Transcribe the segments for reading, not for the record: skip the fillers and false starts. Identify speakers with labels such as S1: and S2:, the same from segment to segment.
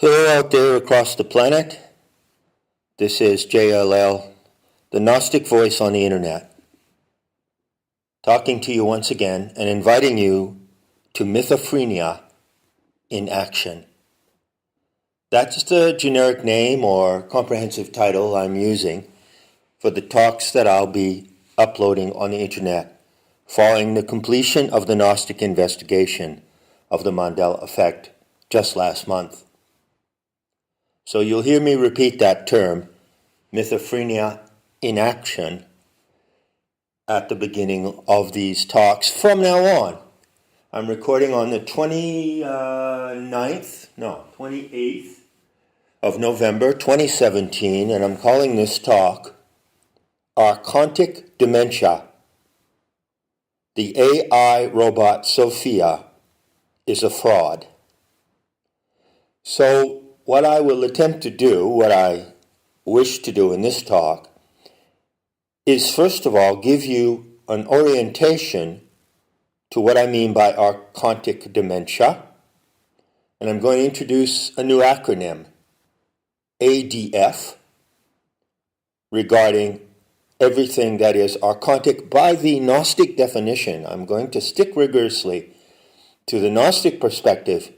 S1: Hello out there across the planet. This is JLL, the Gnostic voice on the internet, talking to you once again and inviting you to Mythophrenia in action. That's the generic name or comprehensive title I'm using for the talks that I'll be uploading on the internet following the completion of the Gnostic investigation of the Mandela effect just last month. So you'll hear me repeat that term, Mythophrenia in action, at the beginning of these talks from now on. I'm recording on the 28th of November 2017, and I'm calling this talk Archontic Dementia. The AI robot Sophia is a fraud. So what I will attempt to do, what I wish to do in this talk, is first of all give you an orientation to what I mean by archontic dementia. And I'm going to introduce a new acronym, ADF, regarding everything that is archontic by the Gnostic definition. I'm going to stick rigorously to the Gnostic perspective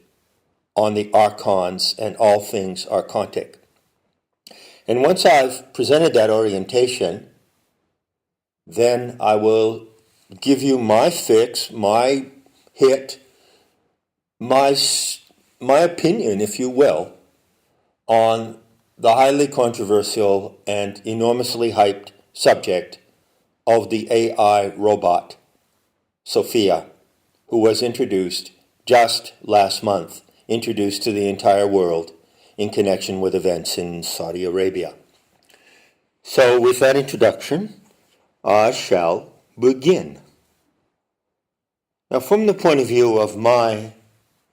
S1: on the archons and all things archontic. And once I've presented that orientation, then I will give you my fix, my hit, my opinion, if you will, on the highly controversial and enormously hyped subject of the AI robot, Sophia, who was introduced just last month, introduced to the entire world in connection with events in Saudi Arabia. So with that introduction, I shall begin. Now, from the point of view of my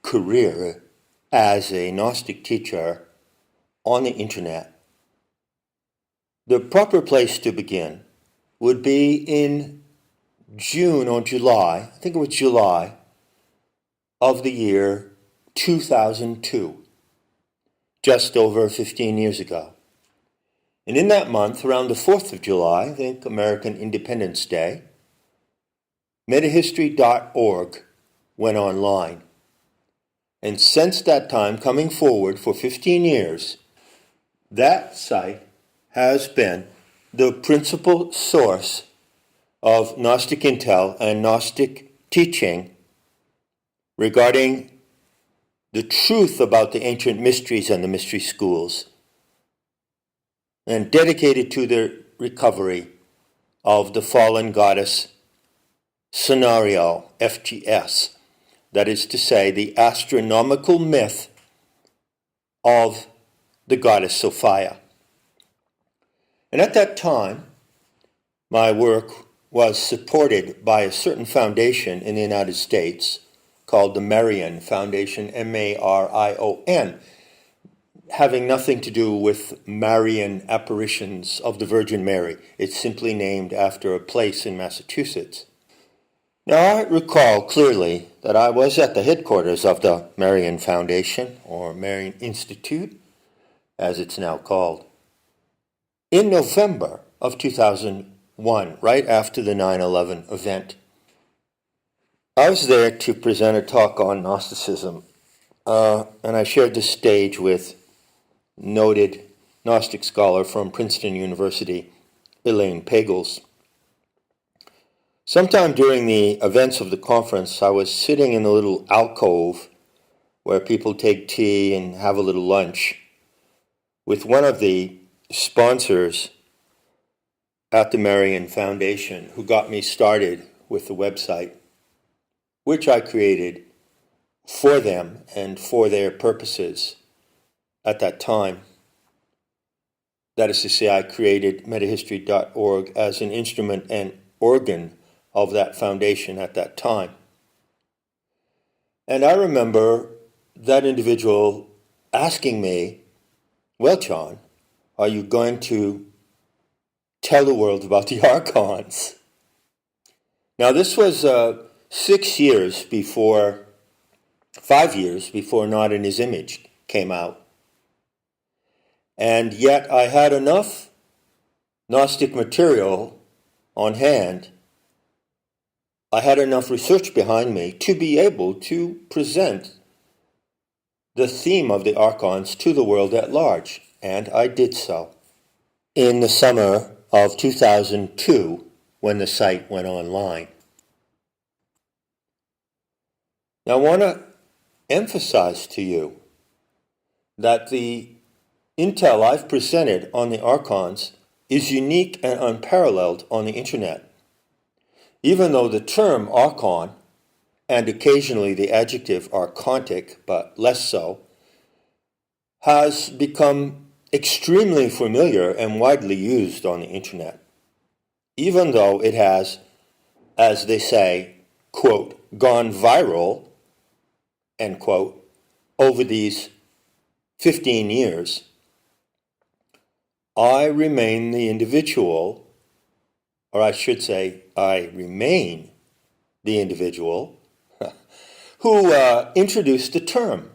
S1: career as a Gnostic teacher on the internet, the proper place to begin would be in June or July, I think it was July, of the year 2002, just over 15 years ago. And in that month, around the 4th of July, I think American Independence Day, metahistory.org went online. And since that time, coming forward for 15 years, that site has been the principal source of Gnostic intel and Gnostic teaching regarding the truth about the ancient mysteries and the mystery schools, and dedicated to the recovery of the fallen goddess scenario, FGS, that is to say, the astronomical myth of the goddess Sophia. And at that time, my work was supported by a certain foundation in the United States called the Marion Foundation, M-A-R-I-O-N, having nothing to do with Marian apparitions of the Virgin Mary. It's simply named after a place in Massachusetts. Now, I recall clearly that I was at the headquarters of the Marian Foundation, or Marian Institute, as it's now called, in November of 2001, right after the 9/11 event. I was there to present a talk on Gnosticism, and I shared the stage with noted Gnostic scholar from Princeton University, Elaine Pagels. Sometime during the events of the conference, I was sitting in a little alcove where people take tea and have a little lunch with one of the sponsors at the Marian Foundation, who got me started with the website, which I created for them and for their purposes at that time. That is to say, I created metahistory.org as an instrument and organ of that foundation at that time. And I remember that individual asking me, "Well, John, are you going to tell the world about the Archons?" Now, this was 5 years before Not in His Image came out And yet I had enough Gnostic material on hand, I had enough research behind me to be able to present the theme of the Archons to the world at large, and I did so. In the summer of 2002, when the site went online. Now I want to emphasize to you that the intel I've presented on the Archons is unique and unparalleled on the internet. Even though the term Archon, and occasionally the adjective Archontic, but less so, has become extremely familiar and widely used on the internet, even though it has, as they say, quote, gone viral, end quote, over these 15 years, I remain the individual, or I should say, I remain the individual who introduced the term,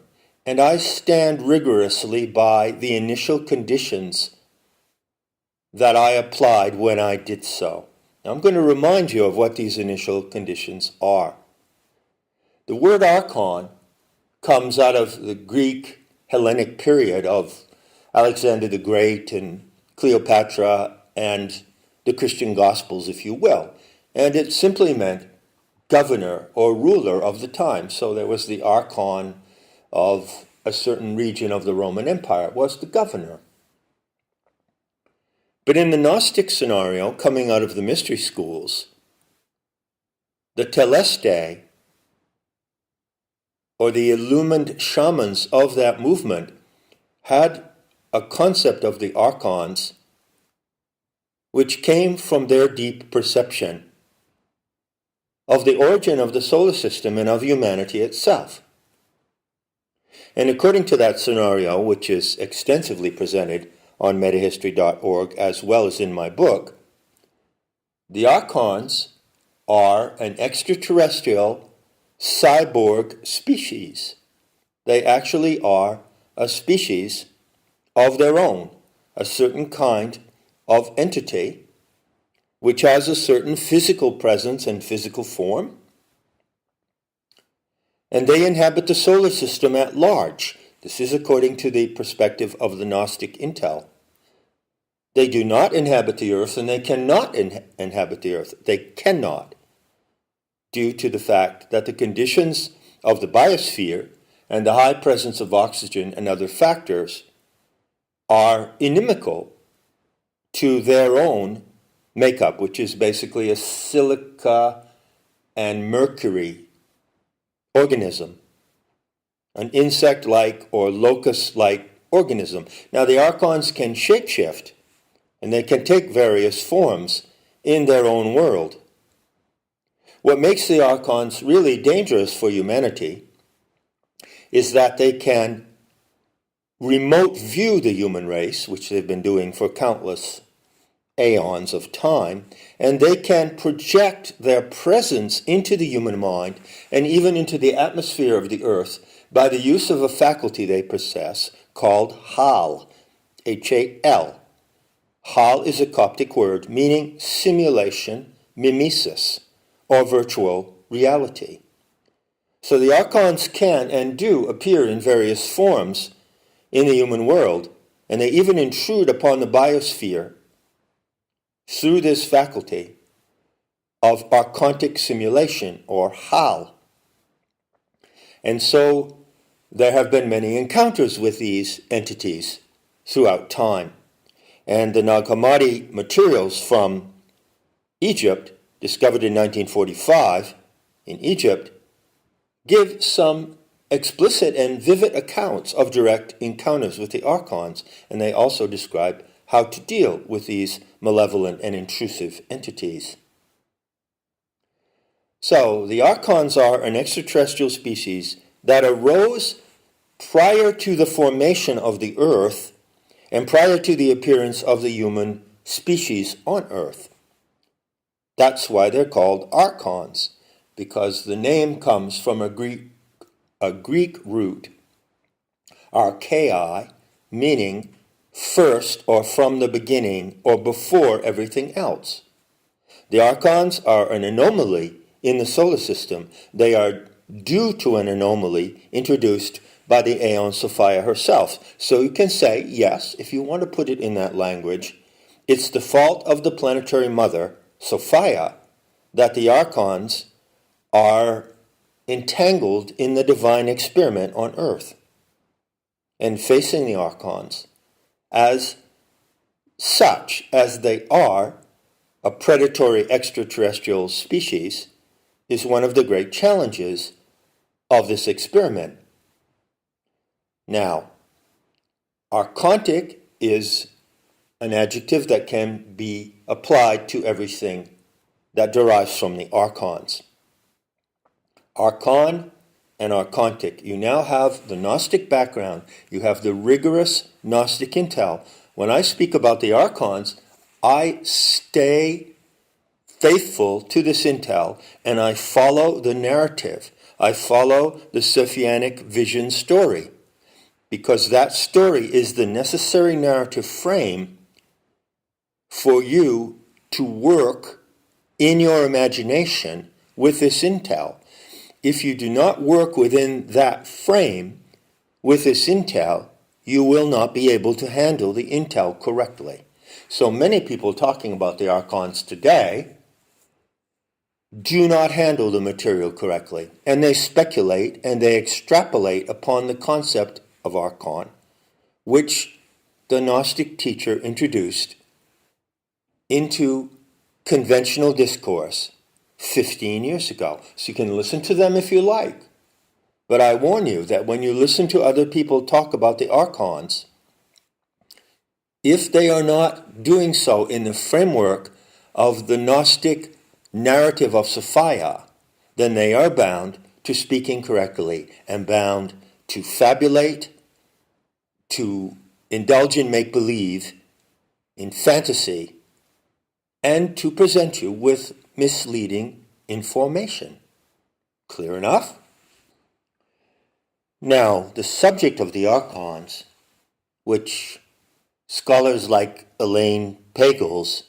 S1: and I stand rigorously by the initial conditions that I applied when I did so. Now, I'm going to remind you of what these initial conditions are. The word Archon comes out of the Greek Hellenic period of Alexander the Great and Cleopatra and the Christian Gospels, if you will. And it simply meant governor or ruler of the time. So there was the Archon of a certain region of the Roman Empire, was the governor. But in the Gnostic scenario, coming out of the mystery schools, the Teleste, or the illumined shamans of that movement, had a concept of the Archons which came from their deep perception of the origin of the solar system and of humanity itself. And according to that scenario, which is extensively presented on metahistory.org as well as in my book, the Archons are an extraterrestrial cyborg species. They actually are a species of their own, a certain kind of entity which has a certain physical presence and physical form, and they inhabit the solar system at large. This is according to the perspective of the Gnostic intel. They do not inhabit the earth, and they cannot inhabit the earth. They cannot, due to the fact that the conditions of the biosphere and the high presence of oxygen and other factors are inimical to their own makeup, which is basically a silica and mercury organism, an insect-like or locust-like organism. Now, the Archons can shapeshift, and they can take various forms in their own world. What makes the Archons really dangerous for humanity is that they can remote view the human race, which they've been doing for countless aeons of time, and they can project their presence into the human mind and even into the atmosphere of the earth by the use of a faculty they possess called HAL, H-A-L. HAL is a Coptic word meaning simulation, mimesis, or virtual reality. So the Archons can and do appear in various forms in the human world, and they even intrude upon the biosphere through this faculty of Archontic simulation, or HAL. And so there have been many encounters with these entities throughout time. And the Nag Hammadi materials from Egypt, discovered in 1945 in Egypt, give some explicit and vivid accounts of direct encounters with the Archons, and they also describe how to deal with these malevolent and intrusive entities. So, the Archons are an extraterrestrial species that arose prior to the formation of the Earth and prior to the appearance of the human species on Earth. That's why they're called Archons, because the name comes from a Greek root, archai, meaning first or from the beginning or before everything else. The archons are an anomaly in the solar system. They are due to an anomaly introduced by the Aeon So-FEE-ah herself. So you can say, yes, if you want to put it in that language, it's the fault of the planetary mother, Sophia, that the archons are entangled in the divine experiment on Earth. And facing the archons as such as they are, a predatory extraterrestrial species, is one of the great challenges of this experiment. Now, archontic is an adjective that can be applied to everything that derives from the archons. Archon and archontic. You now have the Gnostic background. You have the rigorous Gnostic intel. When I speak about the archons, I stay faithful to this intel, and I follow the narrative. I follow the Sophianic vision story, because that story is the necessary narrative frame for you to work in your imagination with this intel. If you do not work within that frame with this intel, you will not be able to handle the intel correctly. So many people talking about the archons today do not handle the material correctly, and they speculate and they extrapolate upon the concept of archon, which the Gnostic teacher introduced into conventional discourse 15 years ago. So you can listen to them if you like. But I warn you that when you listen to other people talk about the archons, if they are not doing so in the framework of the Gnostic narrative of Sophia, then they are bound to speak incorrectly and bound to fabulate, to indulge in make-believe, in fantasy, and to present you with misleading information. Clear enough? Now, the subject of the archons, which scholars like Elaine Pagels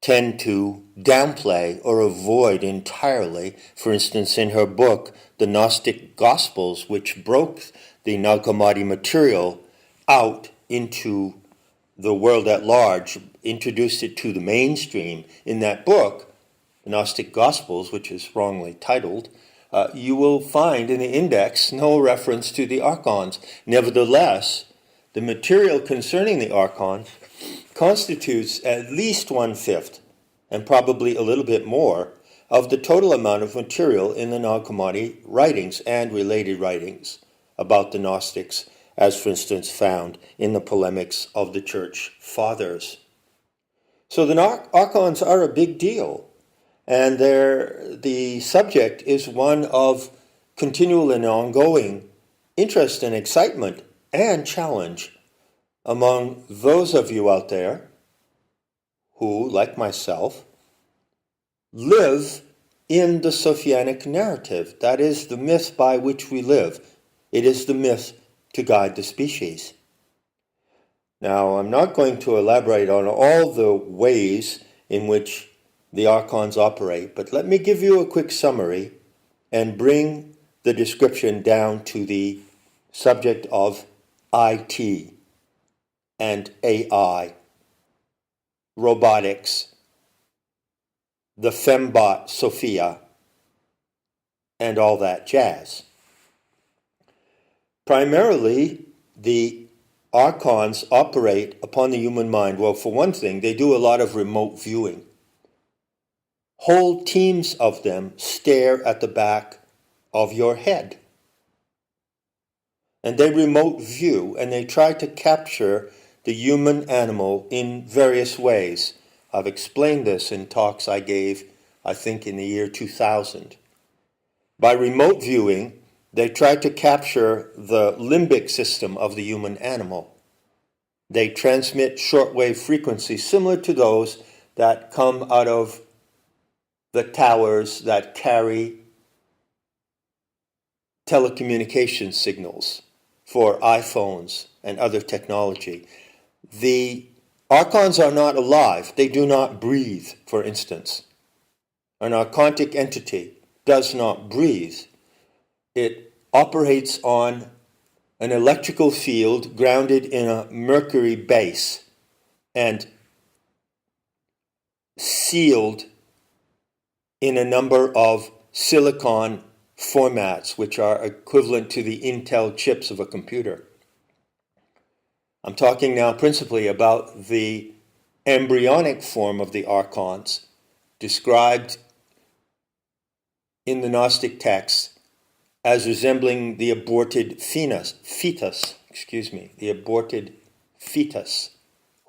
S1: tend to downplay or avoid entirely, for instance, in her book, The Gnostic Gospels, which broke the Nag Hammadi material out into the world at large, introduced it to the mainstream. In that book, The Gnostic Gospels, which is wrongly titled, you will find in the index no reference to the archons. Nevertheless, the material concerning the archons constitutes at least 1/5, and probably a little bit more, of the total amount of material in the Nag Hammadi writings and related writings about the Gnostics, as for instance found in the polemics of the Church Fathers. So the archons are a big deal, and the subject is one of continual and ongoing interest and excitement and challenge among those of you out there who, like myself, live in the Sophianic narrative. That is the myth by which we live. It is the myth to guide the species. Now, I'm not going to elaborate on all the ways in which the archons operate, but let me give you a quick summary and bring the description down to the subject of IT and AI, robotics, the fembot Sophia, and all that jazz. Primarily, the archons operate upon the human mind. Well, for one thing, they do a lot of remote viewing. Whole teams of them stare at the back of your head. And they remote view, and they try to capture the human animal in various ways. I've explained this in talks I gave, I think, in the year 2000. By remote viewing, they try to capture the limbic system of the human animal. They transmit shortwave frequencies similar to those that come out of the towers that carry telecommunication signals for iPhones and other technology. The Archons are not alive. They do not breathe, for instance. An archontic entity does not breathe. It operates on an electrical field grounded in a mercury base and sealed in a number of silicon formats, which are equivalent to the Intel chips of a computer. I'm talking now principally about the embryonic form of the Archons, described in the Gnostic texts as resembling the aborted fetus, the aborted fetus,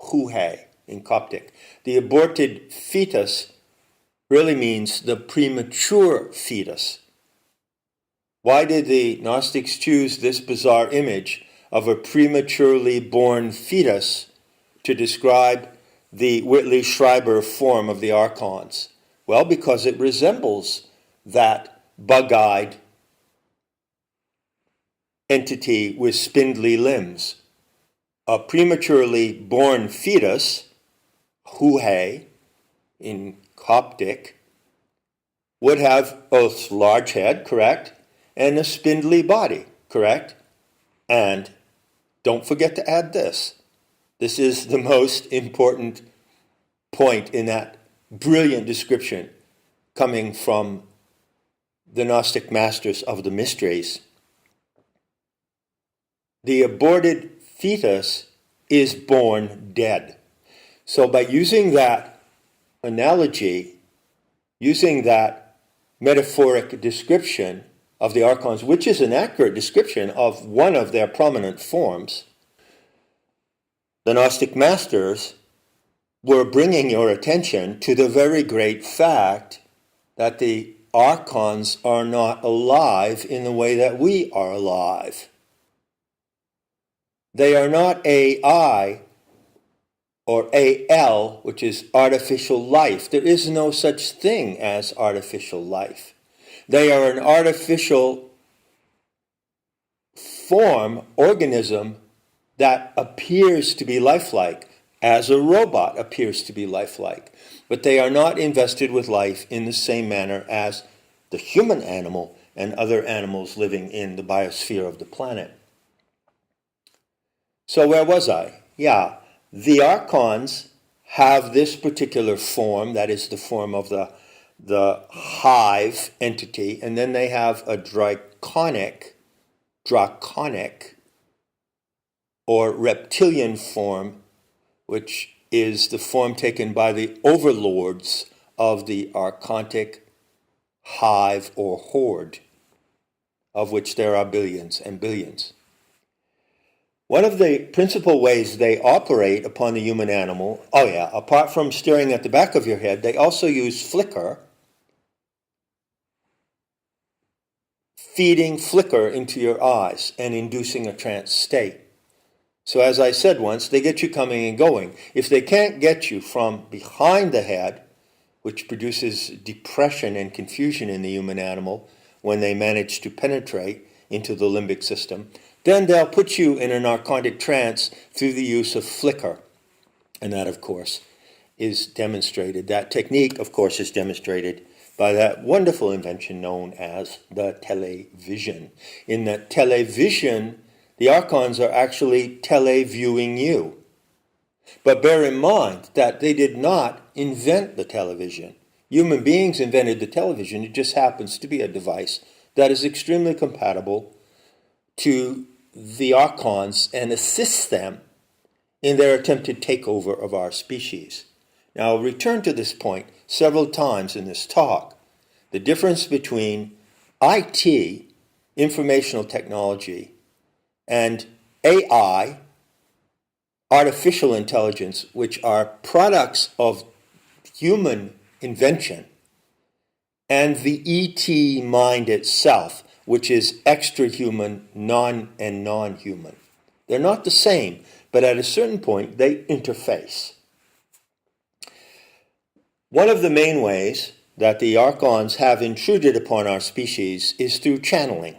S1: huhe in Coptic. The aborted fetus really means the premature fetus. Why did the Gnostics choose this bizarre image of a prematurely born fetus to describe the Whitley Schreiber form of the Archons? Well, because it resembles that bug-eyed entity with spindly limbs. A prematurely born fetus, huhe in Coptic, would have a large head, correct, and a spindly body, correct? And don't forget to add this. This is the most important point in that brilliant description coming from the Gnostic masters of the mysteries. The aborted fetus is born dead. So by using that analogy, using that metaphoric description of the Archons, which is an accurate description of one of their prominent forms, the Gnostic masters were bringing your attention to the very great fact that the Archons are not alive in the way that we are alive. They are not AI or AL, which is artificial life. There is no such thing as artificial life. They are an artificial form, organism, that appears to be lifelike, as a robot appears to be lifelike. But they are not invested with life in the same manner as the human animal and other animals living in the biosphere of the planet. So where was I? Yeah, the Archons have this particular form, that is the form of the hive entity, and then they have a draconic, or reptilian form, which is the form taken by the overlords of the archontic hive or horde, of which there are billions and billions. One of the principal ways they operate upon the human animal, apart from staring at the back of your head, they also use flicker, feeding flicker into your eyes and inducing a trance state. So as I said once, they get you coming and going. If they can't get you from behind the head, which produces depression and confusion in the human animal when they manage to penetrate into the limbic system, then they'll put you in an archontic trance through the use of flicker. And that, of course, is demonstrated. That technique, of course, is demonstrated by that wonderful invention known as the television. In the television, the Archons are actually televiewing you. But bear in mind that they did not invent the television. Human beings invented the television. It just happens to be a device that is extremely compatible to the Archons and assists them in their attempted takeover of our species. Now, I'll return to this point several times in this talk. The difference between IT, informational technology, and AI, artificial intelligence, which are products of human invention, and the ET mind itself, which is extra-human, non-human. They're not the same, but at a certain point, they interface. One of the main ways that the Archons have intruded upon our species is through channeling.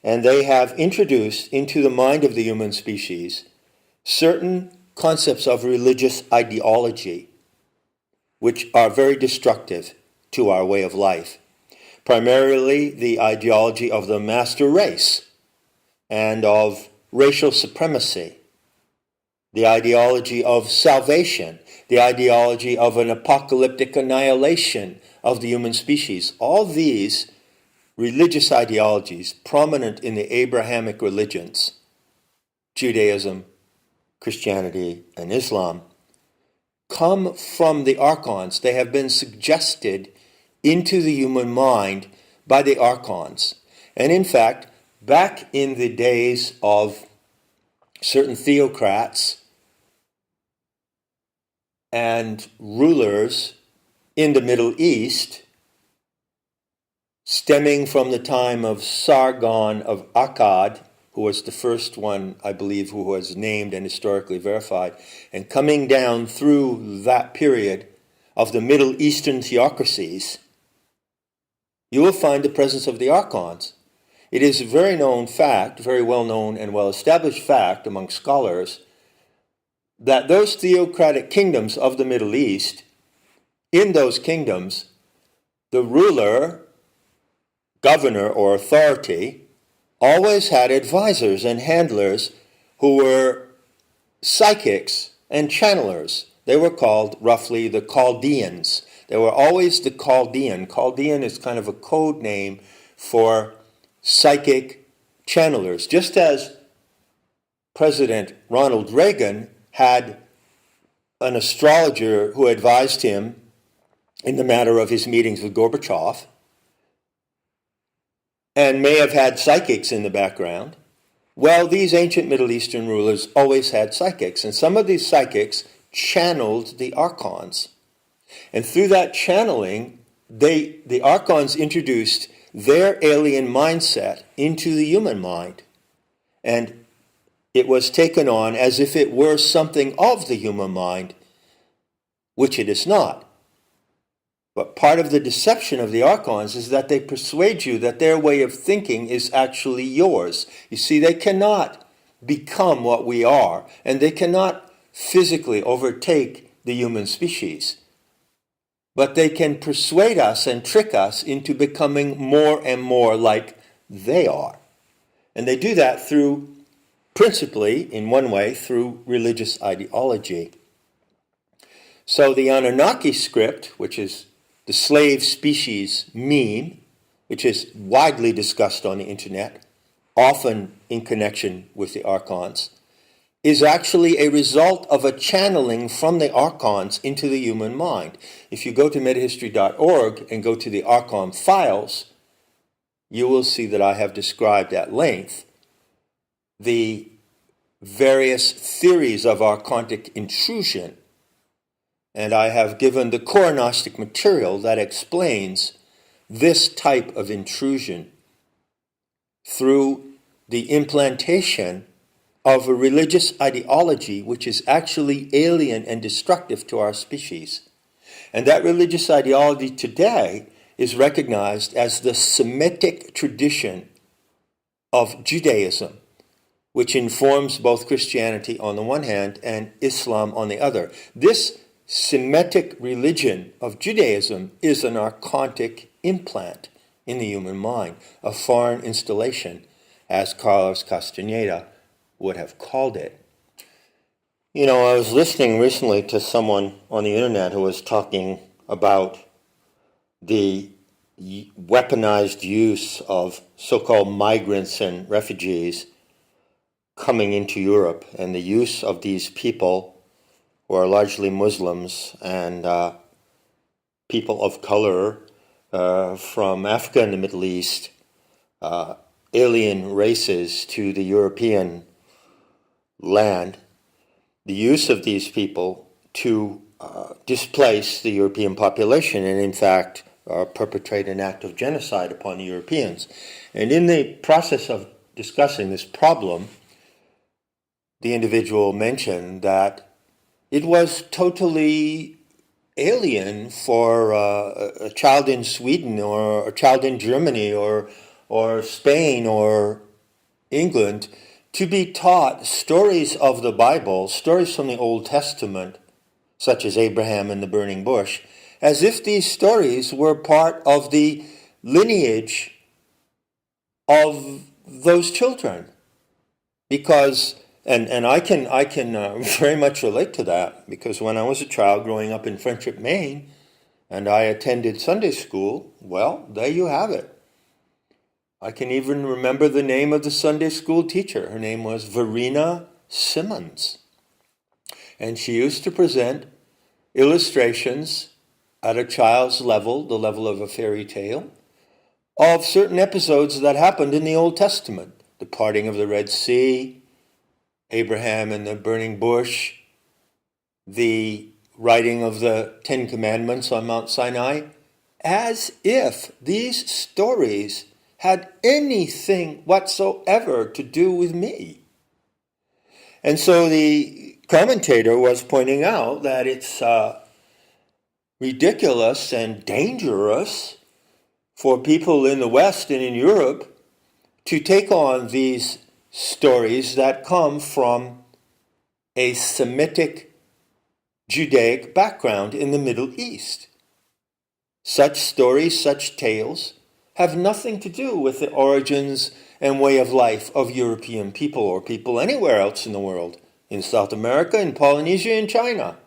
S1: And they have introduced into the mind of the human species certain concepts of religious ideology which are very destructive to our way of life. Primarily the ideology of the master race and of racial supremacy, the ideology of salvation, the ideology of an apocalyptic annihilation of the human species. All these religious ideologies prominent in the Abrahamic religions, Judaism, Christianity, and Islam, come from the archons. They have been suggested into the human mind by the archons. And in fact, back in the days of certain theocrats and rulers in the Middle East, stemming from the time of Sargon of Akkad, who was the first one, I believe, who was named and historically verified, and coming down through that period of the Middle Eastern theocracies, you will find the presence of the archons. It is a very known fact, very well known and well established fact among scholars, that those theocratic kingdoms of the Middle East, in those kingdoms, the ruler, governor, or authority always had advisors and handlers who were psychics and channelers. They were called roughly the Chaldeans. They were always the Chaldean. Chaldean is kind of a code name for psychic channelers. Just as President Ronald Reagan had an astrologer who advised him in the matter of his meetings with Gorbachev, and may have had psychics in the background. Well, these ancient Middle Eastern rulers always had psychics, and some of these psychics channeled the archons. And through that channeling, the archons introduced their alien mindset into the human mind. And it was taken on as if it were something of the human mind, which it is not. But part of the deception of the archons is that they persuade you that their way of thinking is actually yours. You see, they cannot become what we are, and they cannot physically overtake the human species. But they can persuade us and trick us into becoming more and more like they are. And they do that through, principally, in one way, through religious ideology. So the Anunnaki script, which is the slave species meme, which is widely discussed on the internet, often in connection with the archons, is actually a result of a channeling from the archons into the human mind. If you go to metahistory.org and go to the archon files, you will see that I have described at length the various theories of archontic intrusion. And I have given the core Gnostic material that explains this type of intrusion through the implantation of a religious ideology which is actually alien and destructive to our species. And that religious ideology today is recognized as the Semitic tradition of Judaism, which informs both Christianity on the one hand and Islam on the other. This Semitic religion of Judaism is an archontic implant in the human mind, a foreign installation, as Carlos Castaneda would have called it. You know, I was listening recently to someone on the internet who was talking about the weaponized use of so-called migrants and refugees coming into Europe, and the use of these people who are largely Muslims and people of color from Africa and the Middle East, alien races to the European land, the use of these people to displace the European population and, in fact, perpetrate an act of genocide upon the Europeans. And in the process of discussing this problem, the individual mentioned that it was totally alien for a child in Sweden or a child in Germany or Spain or England to be taught stories of the Bible, stories from the Old Testament, such as Abraham and the burning bush, as if these stories were part of the lineage of those children. Because, and I can very much relate to that, because when I was a child growing up in Friendship, Maine, and I attended Sunday school, well, there you have it. I can even remember the name of the Sunday school teacher. Her name was Verena Simmons. And she used to present illustrations at a child's level, the level of a fairy tale, of certain episodes that happened in the Old Testament. The parting of the Red Sea, Abraham and the burning bush, the writing of the Ten Commandments on Mount Sinai, as if these stories had anything whatsoever to do with me. And so the commentator was pointing out that it's ridiculous and dangerous for people in the West and in Europe to take on these stories that come from a Semitic Judaic background in the Middle East. Such stories, such tales, have nothing to do with the origins and way of life of European people or people anywhere else in the world, in South America, in Polynesia, in China.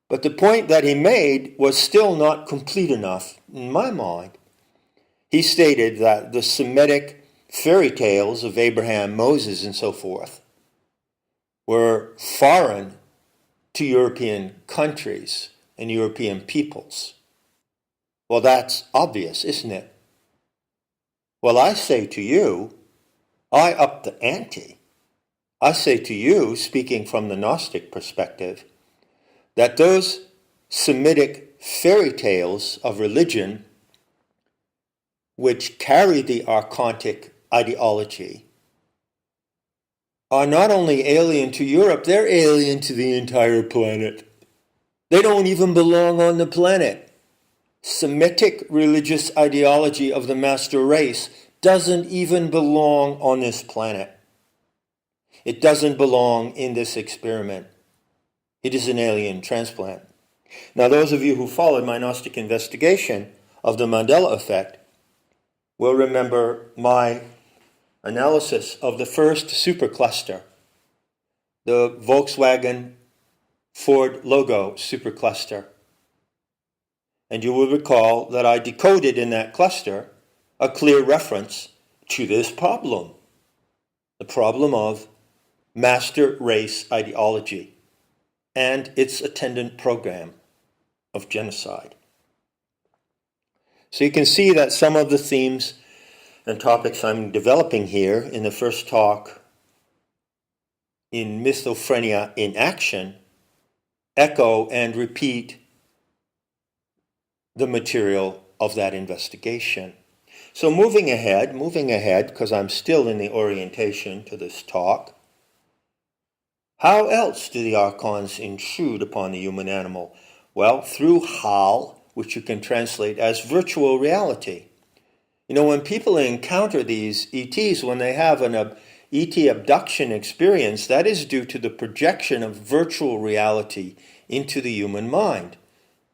S1: But the point that he made was still not complete enough in my mind. He stated that the Semitic fairy tales of Abraham, Moses, and so forth were foreign to European countries and European peoples. Well, that's obvious, isn't it? Well, I say to you, I up the ante. I say to you, speaking from the Gnostic perspective, that those Semitic fairy tales of religion, which carry the Archontic ideology, are not only alien to Europe, they're alien to the entire planet. They don't even belong on the planet. Semitic religious ideology of the master race doesn't even belong on this planet. It doesn't belong in this experiment. It is an alien transplant. Now, those of you who followed my Gnostic investigation of the Mandela effect will remember my analysis of the first supercluster, the Volkswagen Ford logo supercluster. And you will recall that I decoded in that cluster a clear reference to this problem, the problem of master race ideology and its attendant program of genocide. So you can see that some of the themes and topics I'm developing here in the first talk in Mythophrenia in Action echo and repeat the material of that investigation. So moving ahead, because I'm still in the orientation to this talk, how else do the Archons intrude upon the human animal? Well, through HAL, which you can translate as virtual reality. You know, when people encounter these ETs, when they have an ET abduction experience, that is due to the projection of virtual reality into the human mind.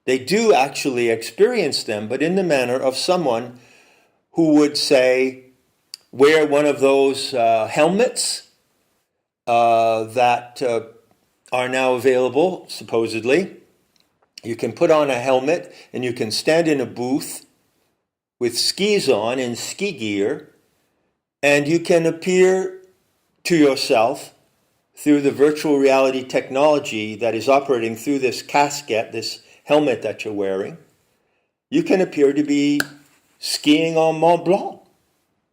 S1: They do actually experience them, but in the manner of someone who would, say, wear one of those helmets that are now available, supposedly. You can put on a helmet and you can stand in a booth with skis on and ski gear, and you can appear to yourself through the virtual reality technology that is operating through this casket, this helmet that you're wearing. You can appear to be skiing on Mont Blanc.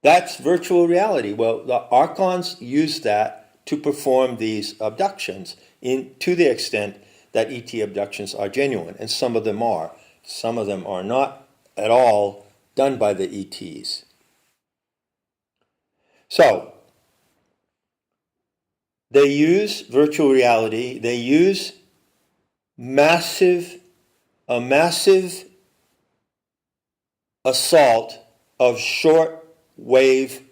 S1: That's virtual reality. Well, the Archons use that to perform these abductions to the extent that ET abductions are genuine, and some of them are. Some of them are not at all done by the ETs. So, they use virtual reality, they use a massive assault of short wave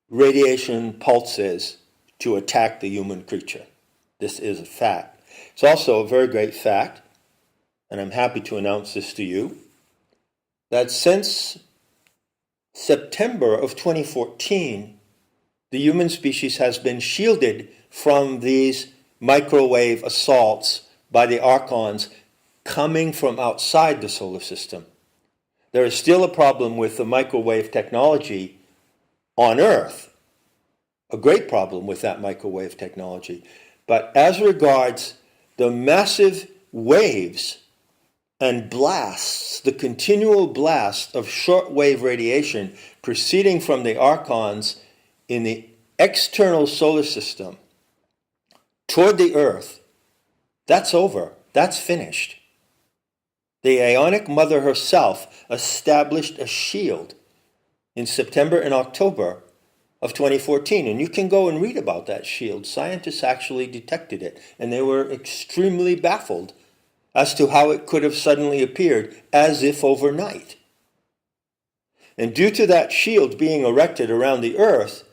S1: radiation pulses to attack the human creature. This is a fact. It's also a very great fact, and I'm happy to announce this to you, that since September of 2014, the human species has been shielded from these microwave assaults by the Archons coming from outside the solar system. There is still a problem with the microwave technology on Earth, a great problem with that microwave technology. But as regards the massive waves and blasts, the continual blast of shortwave radiation proceeding from the Archons in the external solar system toward the Earth, that's over. That's finished. The Aeonic Mother herself established a shield in September and October of 2014, and you can go and read about that shield. Scientists actually detected it, and they were extremely baffled as to how it could have suddenly appeared as if overnight. And due to that shield being erected around the Earth,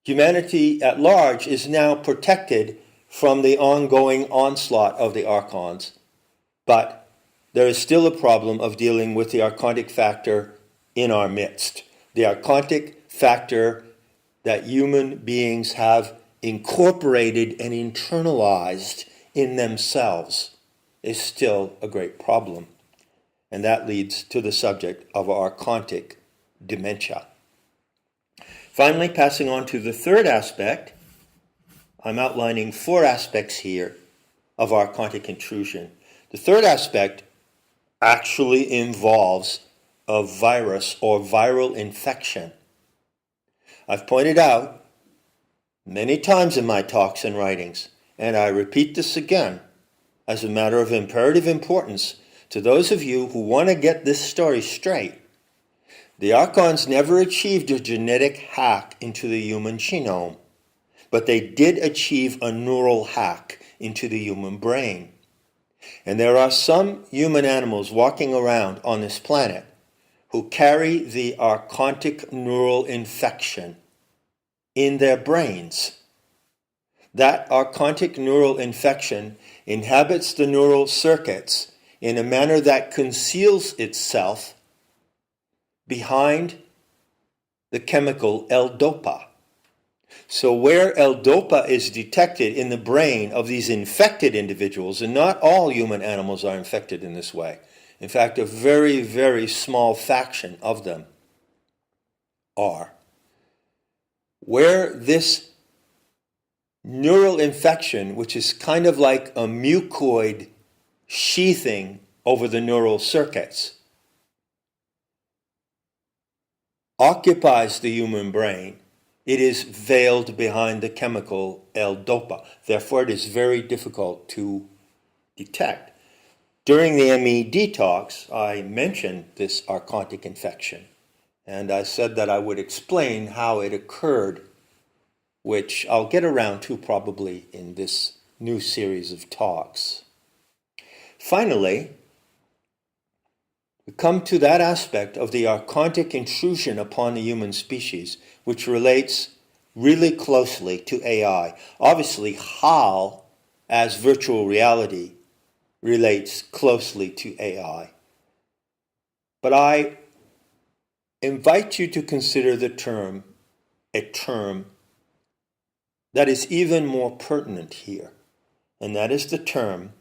S1: humanity at large is now protected from the ongoing onslaught of the Archons. But there is still a problem of dealing with the Archontic factor in our midst. The Archontic factor that human beings have incorporated and internalized in themselves is still a great problem. And that leads to the subject of Archontic Dementia. Finally, passing on to the third aspect, I'm outlining 4 aspects here of Archontic intrusion. The third aspect actually involves a virus or viral infection. I've pointed out many times in my talks and writings, and I repeat this again as a matter of imperative importance to those of you who want to get this story straight. The Archons never achieved a genetic hack into the human genome, but they did achieve a neural hack into the human brain. And there are some human animals walking around on this planet who carry the Archontic neural infection in their brains. That Archontic neural infection inhabits the neural circuits in a manner that conceals itself behind the chemical L-DOPA. So where L-DOPA is detected in the brain of these infected individuals, and not all human animals are infected in this way. In fact, a very, very small fraction of them are. Where this neural infection, which is kind of like a mucoid sheathing over the neural circuits, occupies the human brain, it is veiled behind the chemical L-DOPA. Therefore, it is very difficult to detect. During the MED talks, I mentioned this Archontic infection, and I said that I would explain how it occurred, which I'll get around to probably in this new series of talks. Finally, we come to that aspect of the Archontic intrusion upon the human species, which relates really closely to AI. Obviously, HAL, as virtual reality, relates closely to AI. But I invite you to consider a term that is even more pertinent here, and that is the term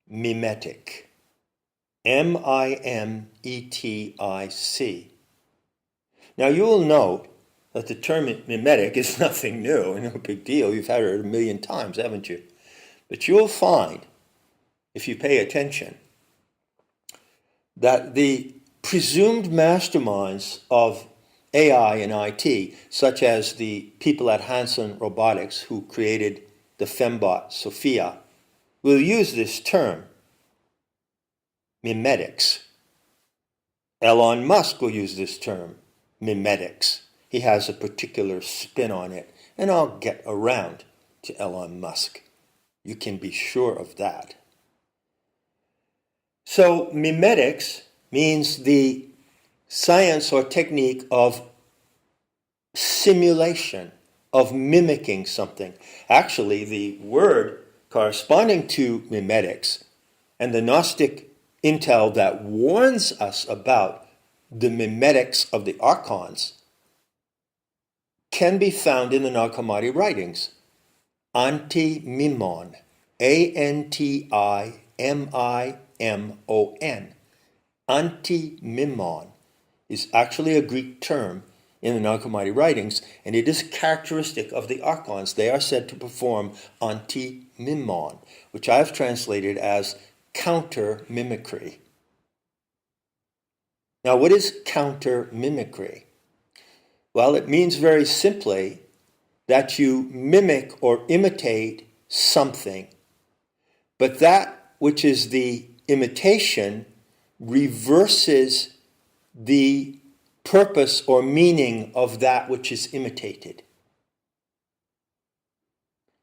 S1: mimetic. M-I-M-E-T-I-C. Now you will note that the term mimetic is nothing new, no big deal. You've heard it a million times, haven't you? But you will find, if you pay attention, that the presumed masterminds of AI and IT, such as the people at Hanson Robotics who created the fembot Sophia, will use this term, mimetics. Elon Musk will use this term, mimetics. He has a particular spin on it, and I'll get around to Elon Musk. You can be sure of that. So mimetics means the science or technique of simulation, of mimicking something. Actually, the word corresponding to mimetics and the Gnostic intel that warns us about the mimetics of the archons can be found in the Nag Hammadi writings. Antimimon, Antimimon. Antimimon is actually a Greek term in the Nag Hammadi writings, and it is characteristic of the archons. They are said to perform anti-mimon, which I have translated as counter-mimicry. Now, what is counter-mimicry? Well, it means very simply that you mimic or imitate something, but that which is the imitation reverses the purpose or meaning of that which is imitated.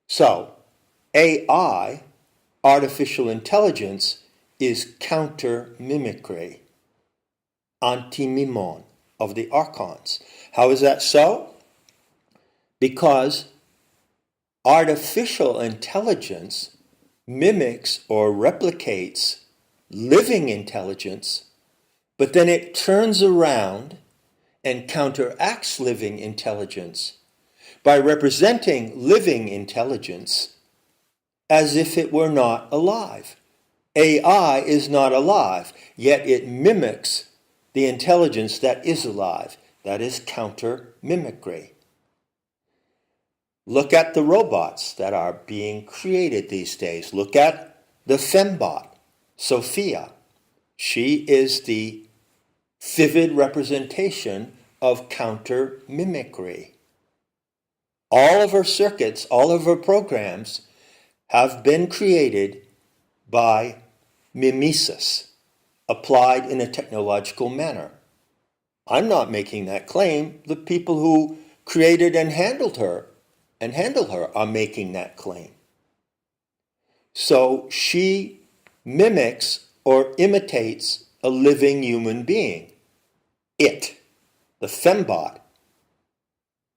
S1: So, AI, artificial intelligence, is counter-mimicry, anti-mimon of the archons. How is that so? Because artificial intelligence mimics or replicates living intelligence, but then it turns around and counteracts living intelligence by representing living intelligence as if it were not alive. AI is not alive, yet it mimics the intelligence that is alive. That is counter-mimicry. Look at the robots that are being created these days. Look at the fembot, Sophia. She is the vivid representation of counter-mimicry. All of her circuits, all of her programs have been created by mimesis, applied in a technological manner. I'm not making that claim. The people who created and handle her are making that claim. So she mimics or imitates a living human being. It, the fembot.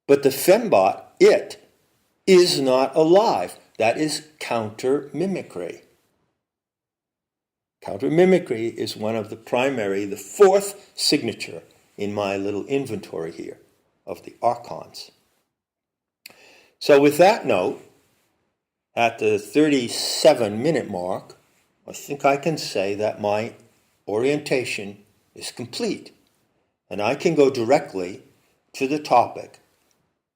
S1: But the fembot, it, is not alive. That is counter-mimicry. Counter-mimicry is one of the fourth signature in my little inventory here of the archons. So with that note, at the 37-minute mark, I think I can say that my orientation is complete, and I can go directly to the topic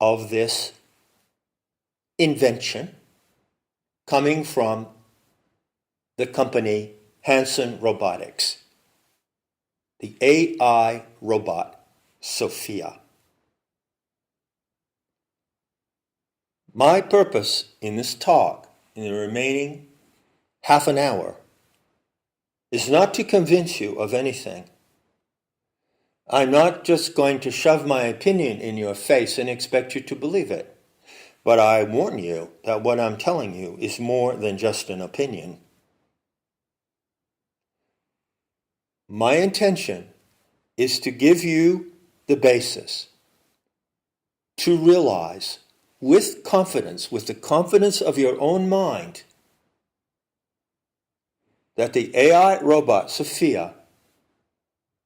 S1: of this invention coming from the company Hanson Robotics, the AI robot Sophia. My purpose in this talk, in the remaining half an hour, is not to convince you of anything. I'm not just going to shove my opinion in your face and expect you to believe it. But I warn you that what I'm telling you is more than just an opinion. My intention is to give you the basis to realize with confidence, with the confidence of your own mind, that the AI robot Sophia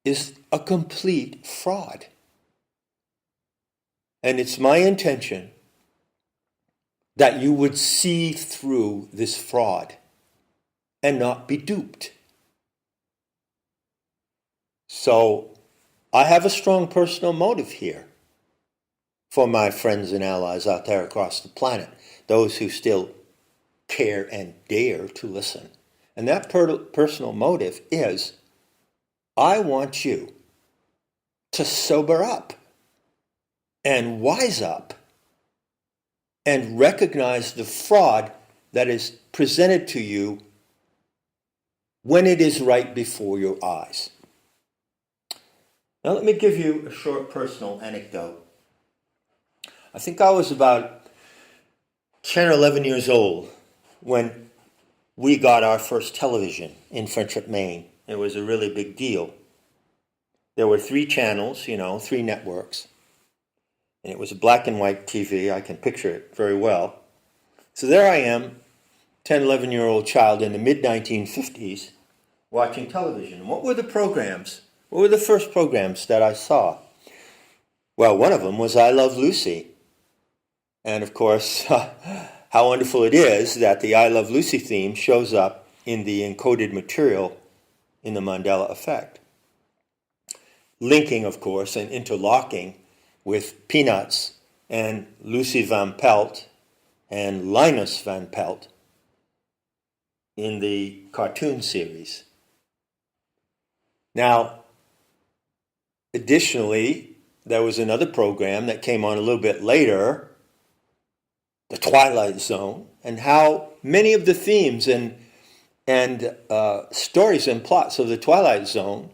S1: is a complete fraud. And it's my intention that you would see through this fraud and not be duped. So I have a strong personal motive here for my friends and allies out there across the planet, those who still care and dare to listen. And that personal motive is, I want you to sober up and wise up and recognize the fraud that is presented to you when it is right before your eyes. Now let me give you a short personal anecdote. I think I was about 10 or 11 years old when we got our first television in Friendship, Maine. It was a really big deal. There were 3 channels, 3 networks. And it was a black and white TV. I can picture it very well. So there I am, 10, 11-year-old child in the mid-1950s, watching television. And what were the programs? What were the first programs that I saw? Well, one of them was I Love Lucy. And of course, how wonderful it is that the I Love Lucy theme shows up in the encoded material in the Mandela effect. Linking, of course, and interlocking with Peanuts and Lucy Van Pelt and Linus Van Pelt in the cartoon series. Now, additionally, there was another program that came on a little bit later, The Twilight Zone, and how many of the themes and stories and plots of The Twilight Zone,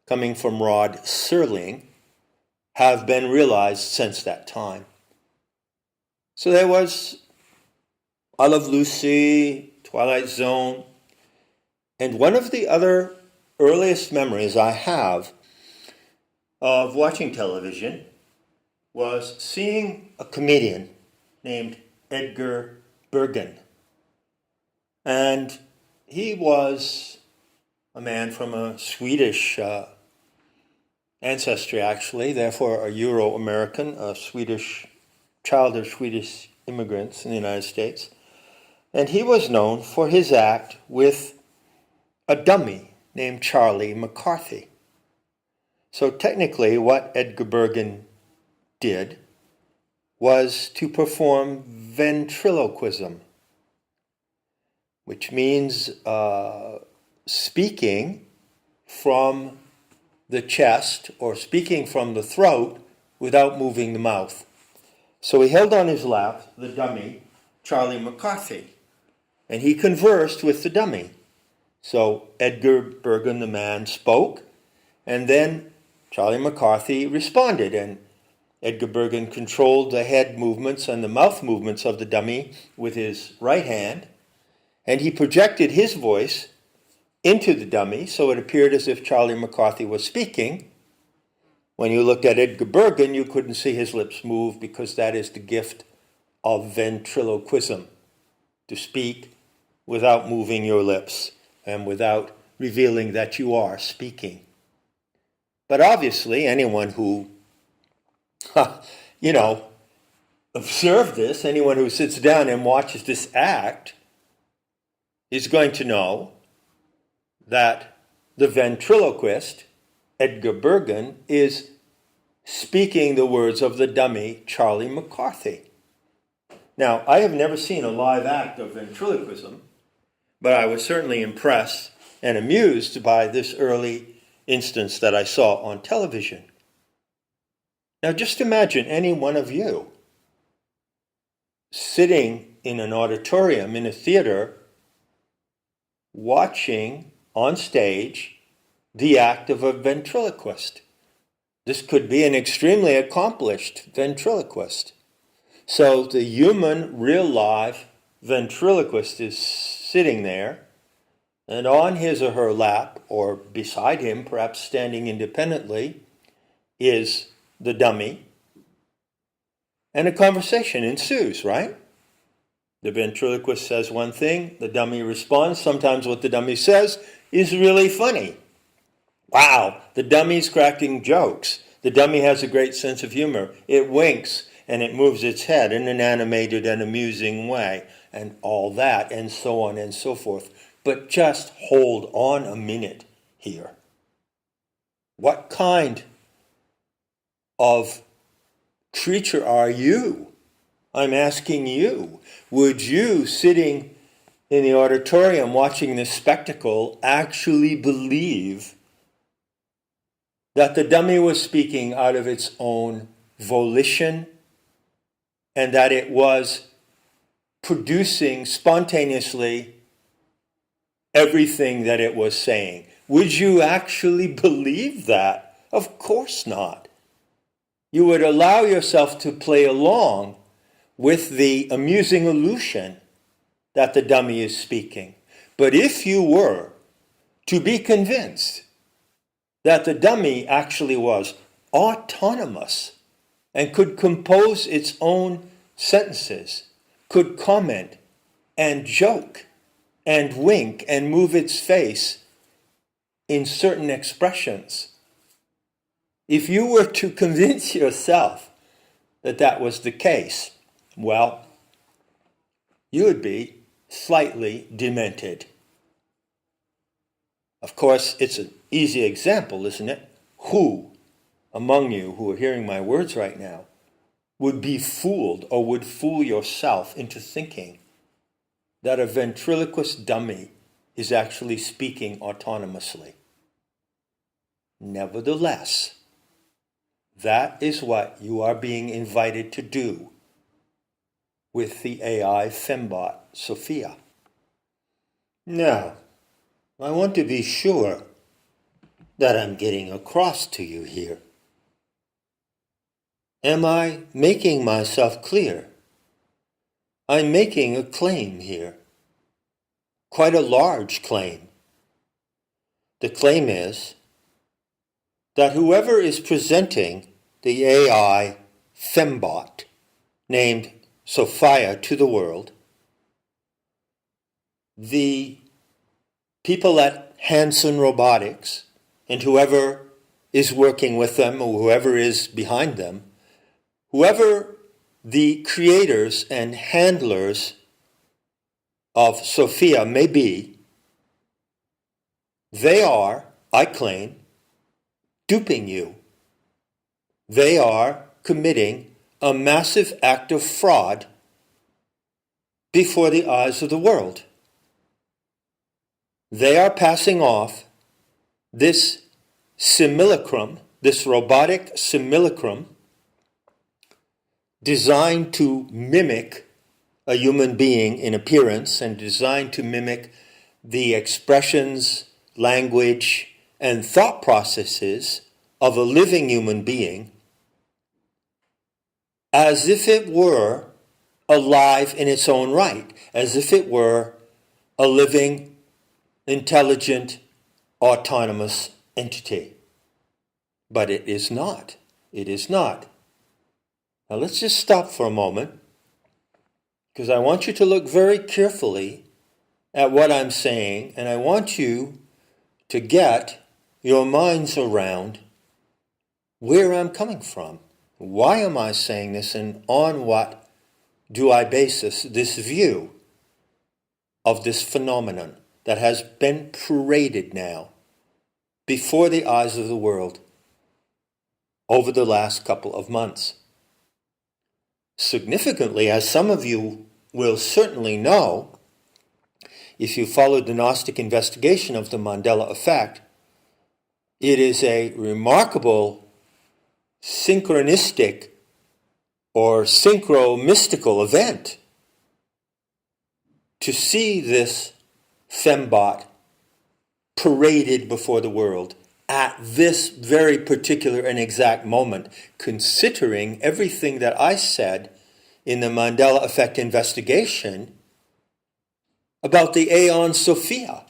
S1: coming from Rod Serling, have been realized since that time. So there was I Love Lucy, Twilight Zone, and one of the other earliest memories I have of watching television was seeing a comedian named Edgar Bergen. And he was a man from a Swedish ancestry, actually, therefore a Euro-American, a Swedish child of Swedish immigrants in the United States. And he was known for his act with a dummy named Charlie McCarthy. So technically what Edgar Bergen did was to perform ventriloquism, which means speaking from the chest or speaking from the throat without moving the mouth. So he held on his lap the dummy, Charlie McCarthy, and he conversed with the dummy. So Edgar Bergen, the man, spoke, and then Charlie McCarthy responded, and Edgar Bergen controlled the head movements and the mouth movements of the dummy with his right hand, and he projected his voice into the dummy, so it appeared as if Charlie McCarthy was speaking. When you looked at Edgar Bergen, you couldn't see his lips move because that is the gift of ventriloquism, to speak without moving your lips and without revealing that you are speaking. But obviously, anyone who, observed this, anyone who sits down and watches this act is going to know that the ventriloquist, Edgar Bergen, is speaking the words of the dummy, Charlie McCarthy. Now, I have never seen a live act of ventriloquism, but I was certainly impressed and amused by this early instance that I saw on television. Now, just imagine any one of you sitting in an auditorium, in a theater, watching on stage the act of a ventriloquist. This could be an extremely accomplished ventriloquist. So the human, real live ventriloquist is sitting there, and on his or her lap, or beside him, perhaps standing independently, is the dummy. And a conversation ensues, right? The ventriloquist says one thing, the dummy responds. Sometimes what the dummy says is really funny. Wow, the dummy's cracking jokes. The dummy has a great sense of humor. It winks and it moves its head in an animated and amusing way, and all that, and so on and so forth. But just hold on a minute here. What kind of creature are you? I'm asking you. Would you, sitting in the auditorium watching this spectacle, actually believe that the dummy was speaking out of its own volition and that it was producing spontaneously everything that it was saying? Would you actually believe that? Of course not. You would allow yourself to play along with the amusing illusion that the dummy is speaking. But if you were to be convinced that the dummy actually was autonomous and could compose its own sentences, could comment and joke and wink and move its face in certain expressions. If you were to convince yourself that that was the case, well, you would be slightly demented. Of course, it's an easy example, isn't it? Who among you who are hearing my words right now would be fooled or would fool yourself into thinking that a ventriloquist dummy is actually speaking autonomously? Nevertheless, that is what you are being invited to do with the AI fembot Sophia. Now, I want to be sure that I'm getting across to you here. Am I making myself clear? I'm making a claim here, quite a large claim. The claim is that whoever is presenting the AI fembot named Sophia to the world, the people at Hanson Robotics and whoever is working with them or whoever is behind them, whoever the creators and handlers of Sophia may be, they are, I claim, duping you. They are committing a massive act of fraud before the eyes of the world. They are passing off this simulacrum, this robotic simulacrum, designed to mimic a human being in appearance and designed to mimic the expressions, language, and thought processes of a living human being, as if it were alive in its own right, as if it were a living, intelligent, autonomous entity. But it is not. It is not. Now let's just stop for a moment, because I want you to look very carefully at what I'm saying, and I want you to get your minds around where I'm coming from. Why am I saying this, and on what do I base this view of this phenomenon that has been paraded now before the eyes of the world over the last couple of months? Significantly, as some of you will certainly know, if you followed the Gnostic investigation of the Mandela effect, it is a remarkable synchronistic or synchro-mystical event to see this fembot paraded before the world at this very particular and exact moment, considering everything that I said in the Mandela effect investigation about the Aeon So-FEE-ah.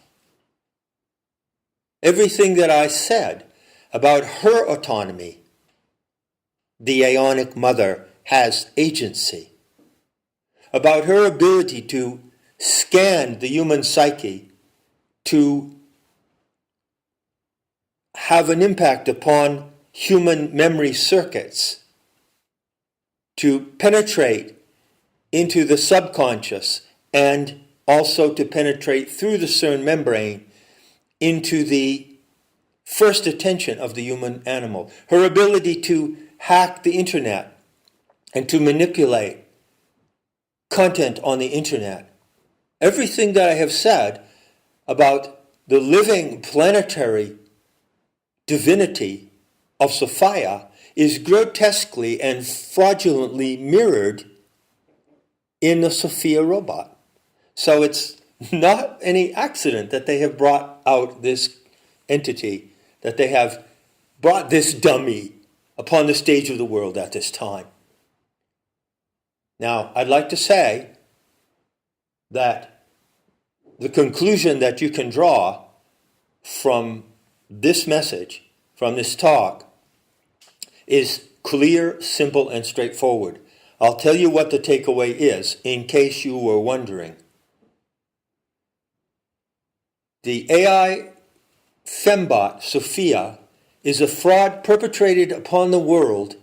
S1: Everything that I said about her autonomy. The Aeonic Mother has agency. About her ability to scan the human psyche, to have an impact upon human memory circuits, to penetrate into the subconscious, and also to penetrate through the CERN membrane into the first attention of the human animal. Her ability to hack the internet and to manipulate content on the internet. Everything that I have said about the living planetary divinity of Sophia is grotesquely and fraudulently mirrored in the Sophia robot. So it's not any accident that they have brought out this entity, that they have brought this dummy upon the stage of the world at this time. Now, I'd like to say that the conclusion that you can draw from this message, from this talk, is clear, simple, and straightforward. I'll tell you what the takeaway is, in case you were wondering. The AI fembot, Sophia, is a fraud perpetrated upon the world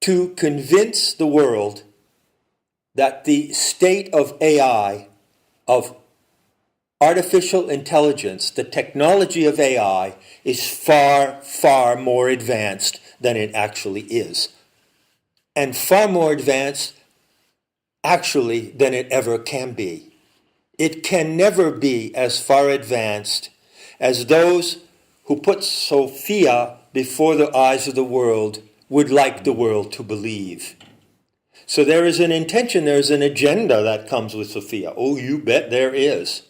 S1: to convince the world that the state of AI, of artificial intelligence, the technology of AI, is far, far more advanced than it actually is. And far more advanced, actually, than it ever can be. It can never be as far advanced as those who put Sophia before the eyes of the world would like the world to believe. So there is an intention, there is an agenda that comes with Sophia. Oh, you bet there is.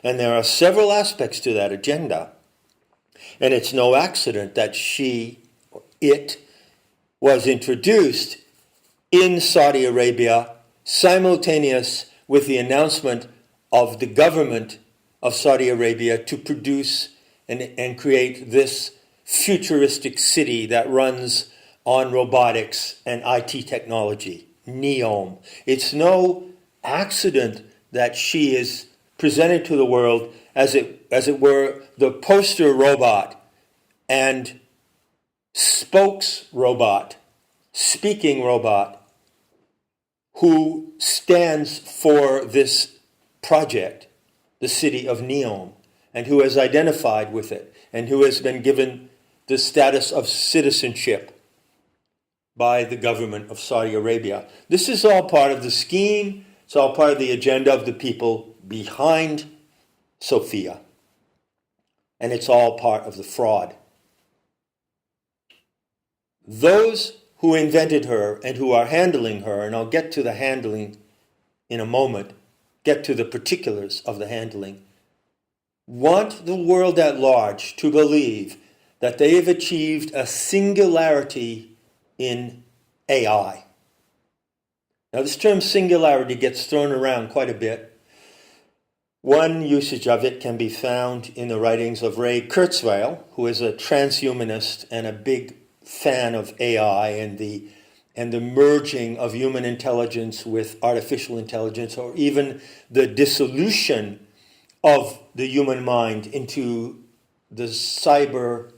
S1: And there are several aspects to that agenda. And it's no accident that it was introduced in Saudi Arabia simultaneous with the announcement of the government of Saudi Arabia to produce and create this futuristic city that runs on robotics and IT technology, NEOM. It's no accident that she is presented to the world as it were the poster robot and spokes robot, speaking robot, who stands for this project, the city of NEOM, and who has identified with it, and who has been given the status of citizenship by the government of Saudi Arabia. This is all part of the scheme. It's all part of the agenda of the people behind Sophia. And it's all part of the fraud. Those who invented her and who are handling her, and I'll get to the handling in a moment, get to the particulars of the handling, want the world at large to believe that they have achieved a singularity in AI. Now, this term singularity gets thrown around quite a bit. One usage of it can be found in the writings of Ray Kurzweil, who is a transhumanist and a big fan of AI and the merging of human intelligence with artificial intelligence, or even the dissolution of the human mind into the cyber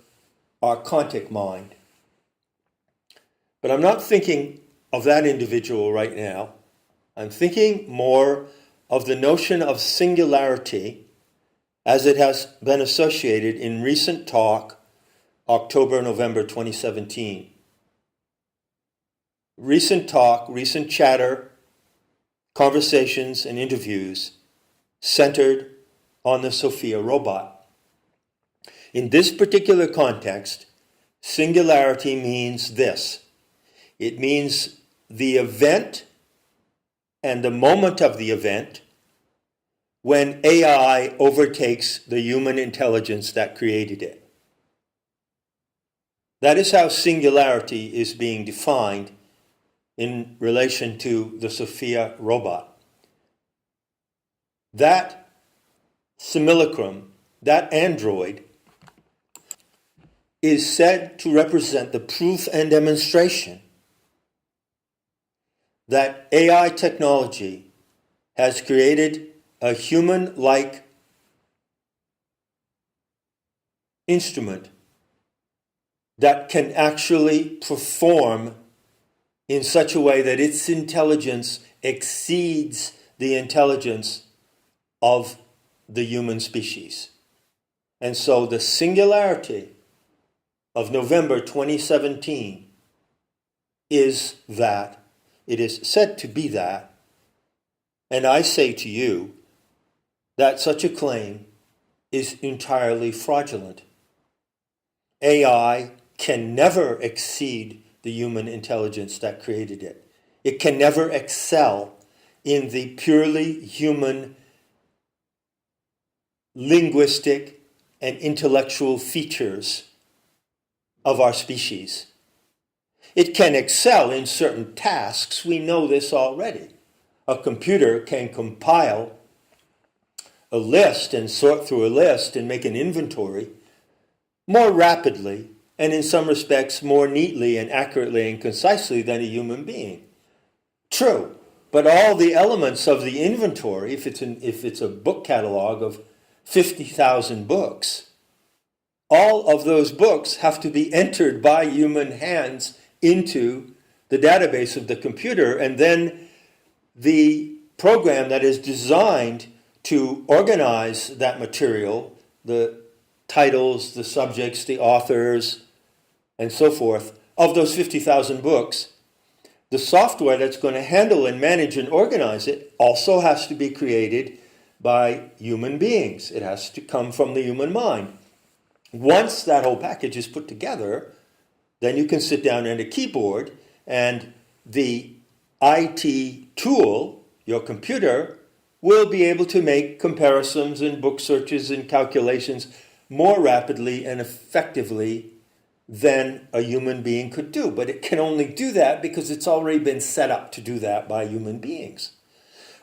S1: archontic mind. But I'm not thinking of that individual right now. I'm thinking more of the notion of singularity as it has been associated in recent talk, October, November 2017. Recent talk, recent chatter, conversations, and interviews centered on the Sophia robot. In this particular context, singularity means this. It means the event and the moment of the event when AI overtakes the human intelligence that created it. That is how singularity is being defined in relation to the Sophia robot. That simulacrum, that android, is said to represent the proof and demonstration that AI technology has created a human-like instrument that can actually perform in such a way that its intelligence exceeds the intelligence of the human species. And so the singularity of November 2017 is that. It is said to be that. And I say to you that such a claim is entirely fraudulent. AI can never exceed the human intelligence that created it. It can never excel in the purely human linguistic and intellectual features of our species. It can excel in certain tasks. We know this already. A computer can compile a list and sort through a list and make an inventory more rapidly and in some respects more neatly and accurately and concisely than a human being. True, but all the elements of the inventory, if it's a book catalog of 50,000 books, all of those books have to be entered by human hands into the database of the computer, and then the program that is designed to organize that material, the titles, the subjects, the authors, and so forth, of those 50,000 books, the software that's going to handle and manage and organize it also has to be created by human beings. It has to come from the human mind. Once that whole package is put together, then you can sit down at a keyboard and the IT tool, your computer, will be able to make comparisons and book searches and calculations more rapidly and effectively than a human being could do. But it can only do that because it's already been set up to do that by human beings.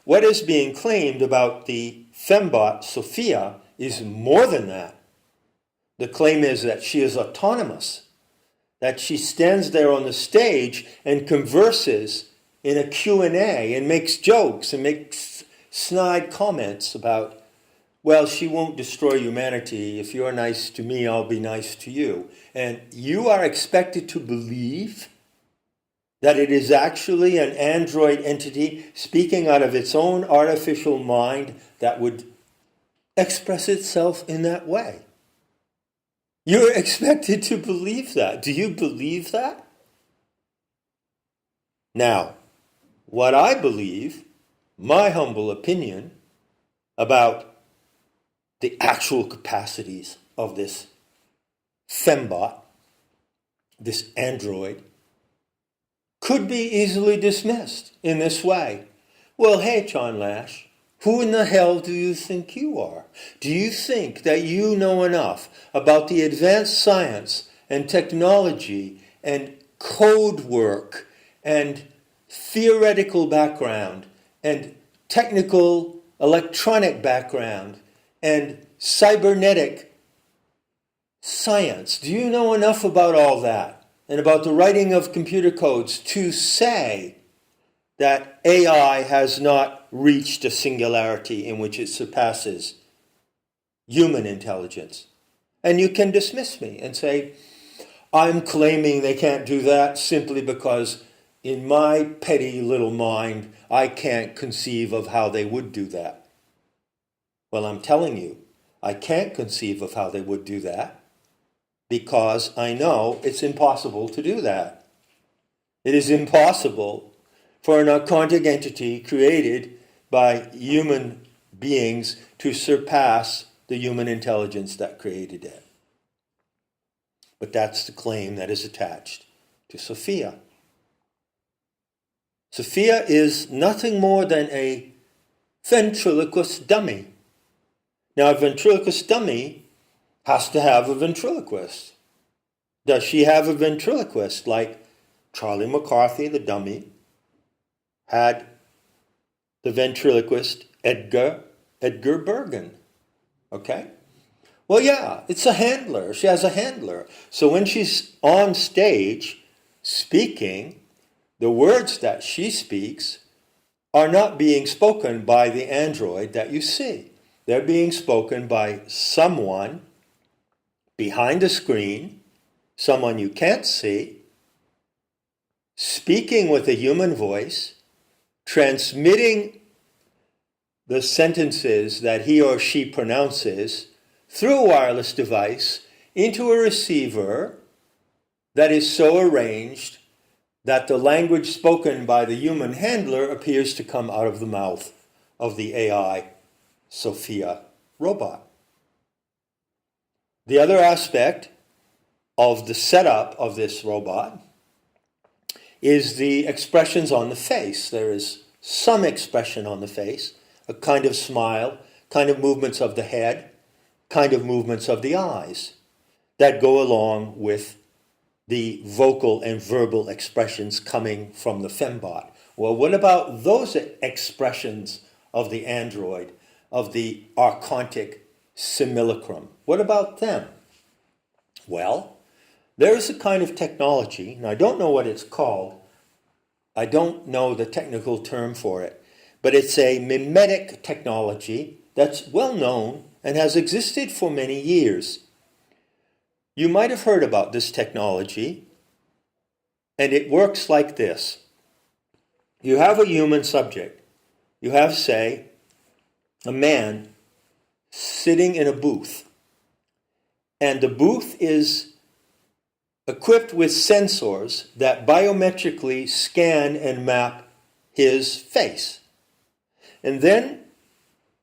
S1: What is being claimed about the fembot Sophia is more than that. The claim is that she is autonomous, that she stands there on the stage and converses in a Q&A and makes jokes and makes snide comments about, well, she won't destroy humanity. If you're nice to me, I'll be nice to you. And you are expected to believe that it is actually an android entity speaking out of its own artificial mind that would express itself in that way. You're expected to believe that. Do you believe that? Now, what I believe, my humble opinion about the actual capacities of this fembot, this android, could be easily dismissed in this way. Well, hey, John Lash, who in the hell do you think you are? Do you think that you know enough about the advanced science and technology and code work and theoretical background and technical electronic background and cybernetic science? Do you know enough about all that and about the writing of computer codes to say that AI has not reached a singularity in which it surpasses human intelligence? And you can dismiss me and say, I'm claiming they can't do that simply because in my petty little mind, I can't conceive of how they would do that. Well, I'm telling you, I can't conceive of how they would do that because I know it's impossible to do that. It is impossible for an archontic entity created by human beings to surpass the human intelligence that created it. But that's the claim that is attached to Sophia. Sophia is nothing more than a ventriloquist dummy. Now, a ventriloquist dummy has to have a ventriloquist. Does she have a ventriloquist like Charlie McCarthy, the dummy, had the ventriloquist Edgar Bergen? Okay? Well, yeah, it's a handler. She has a handler. So when she's on stage speaking, the words that she speaks are not being spoken by the android that you see. They're being spoken by someone behind the screen, someone you can't see, speaking with a human voice, transmitting the sentences that he or she pronounces through a wireless device into a receiver that is so arranged that the language spoken by the human handler appears to come out of the mouth of the AI Sophia robot. The other aspect of the setup of this robot is the expressions on the face. There is some expression on the face, a kind of smile, kind of movements of the head, kind of movements of the eyes that go along with the vocal and verbal expressions coming from the fembot. Well, what about those expressions of the android, of the archontic simulacrum? What about them? Well, There is a kind of technology, and I don't know what it's called. I don't know the technical term for it, but it's a mimetic technology that's well known and has existed for many years. You might have heard about this technology, and it works like this. You have a human subject. You have, say, a man sitting in a booth, and the booth is equipped with sensors that biometrically scan and map his face. And then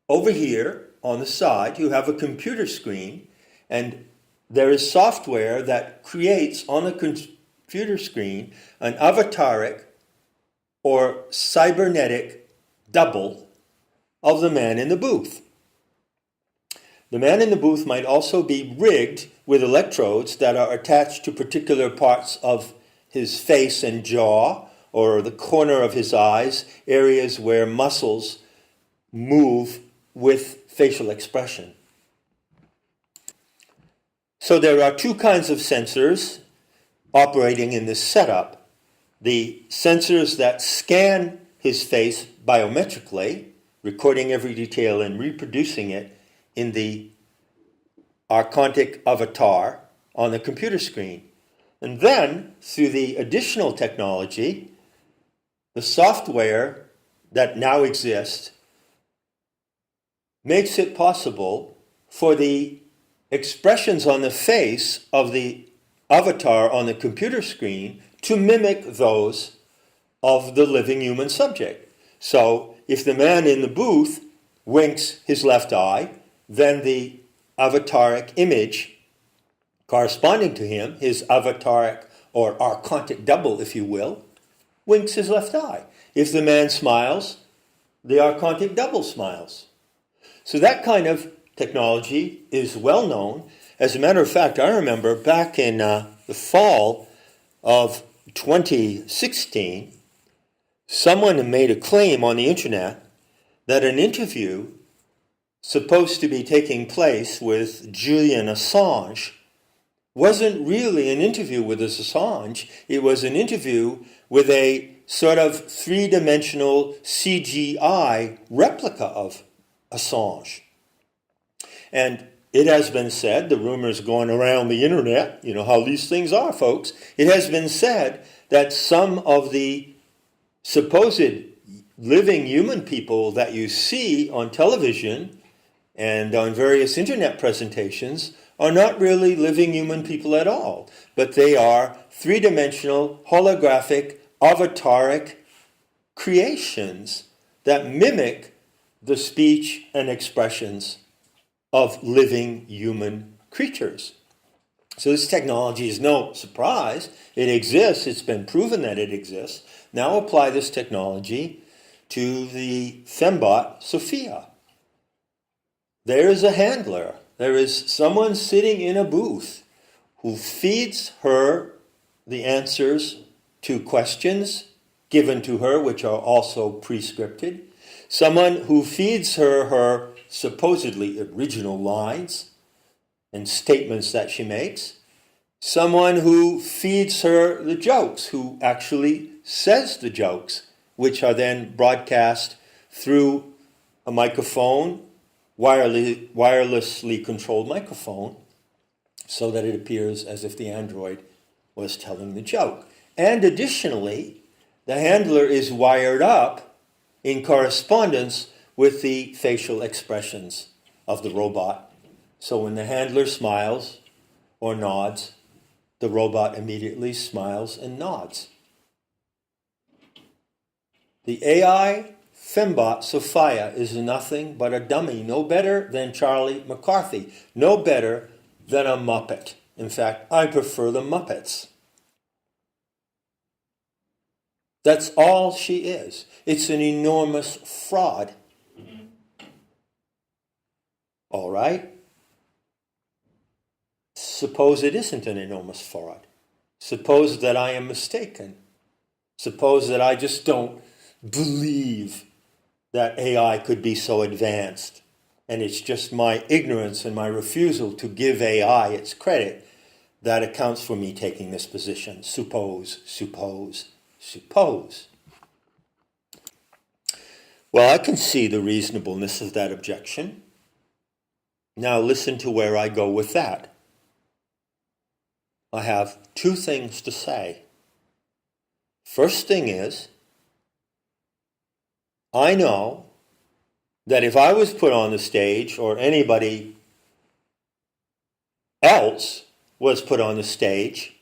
S1: over here on the side, you have a computer screen, and there is software that creates on the computer screen an avataric or cybernetic double of the man in the booth. The man in the booth might also be rigged with electrodes that are attached to particular parts of his face and jaw, or the corner of his eyes, areas where muscles move with facial expression. So there are two kinds of sensors operating in this setup. The sensors that scan his face biometrically, recording every detail and reproducing it in the Archontic avatar on the computer screen. And then, through the additional technology, the software that now exists makes it possible for the expressions on the face of the avatar on the computer screen to mimic those of the living human subject. So, if the man in the booth winks his left eye, then the avataric image corresponding to him, his avataric or archontic double, if you will, winks his left eye. If the man smiles, the archontic double smiles. So that kind of technology is well known. As a matter of fact, I remember back in the fall of 2016, someone made a claim on the internet that an interview supposed to be taking place with Julian Assange wasn't really an interview with Assange. It was an interview with a sort of three-dimensional CGI replica of Assange. And it has been said, the rumors going around the internet, you know how these things are, folks, it has been said that some of the supposed living human people that you see on television and on various internet presentations are not really living human people at all, but they are three-dimensional, holographic, avataric creations that mimic the speech and expressions of living human creatures. So this technology is no surprise. It exists. It's been proven that it exists. Now apply this technology to the fembot Sophia. There is a handler. There is someone sitting in a booth who feeds her the answers to questions given to her, which are also pre-scripted. Someone who feeds her her supposedly original lines and statements that she makes. Someone who feeds her the jokes, who actually says the jokes, which are then broadcast through a microphone, wirelessly controlled microphone, so that it appears as if the android was telling the joke. And additionally, the handler is wired up in correspondence with the facial expressions of the robot. So when the handler smiles or nods, the robot immediately smiles and nods. The AI fembot Sophia is nothing but a dummy, no better than Charlie McCarthy, no better than a Muppet. In fact, I prefer the Muppets. That's all she is. It's an enormous fraud. All right? Suppose it isn't an enormous fraud. Suppose that I am mistaken. Suppose that I just don't believe that AI could be so advanced. And it's just my ignorance and my refusal to give AI its credit that accounts for me taking this position. Suppose, suppose, suppose. Well, I can see the reasonableness of that objection. Now listen to where I go with that. I have two things to say. First thing is, I know that if I was put on the stage, or anybody else was put on the stage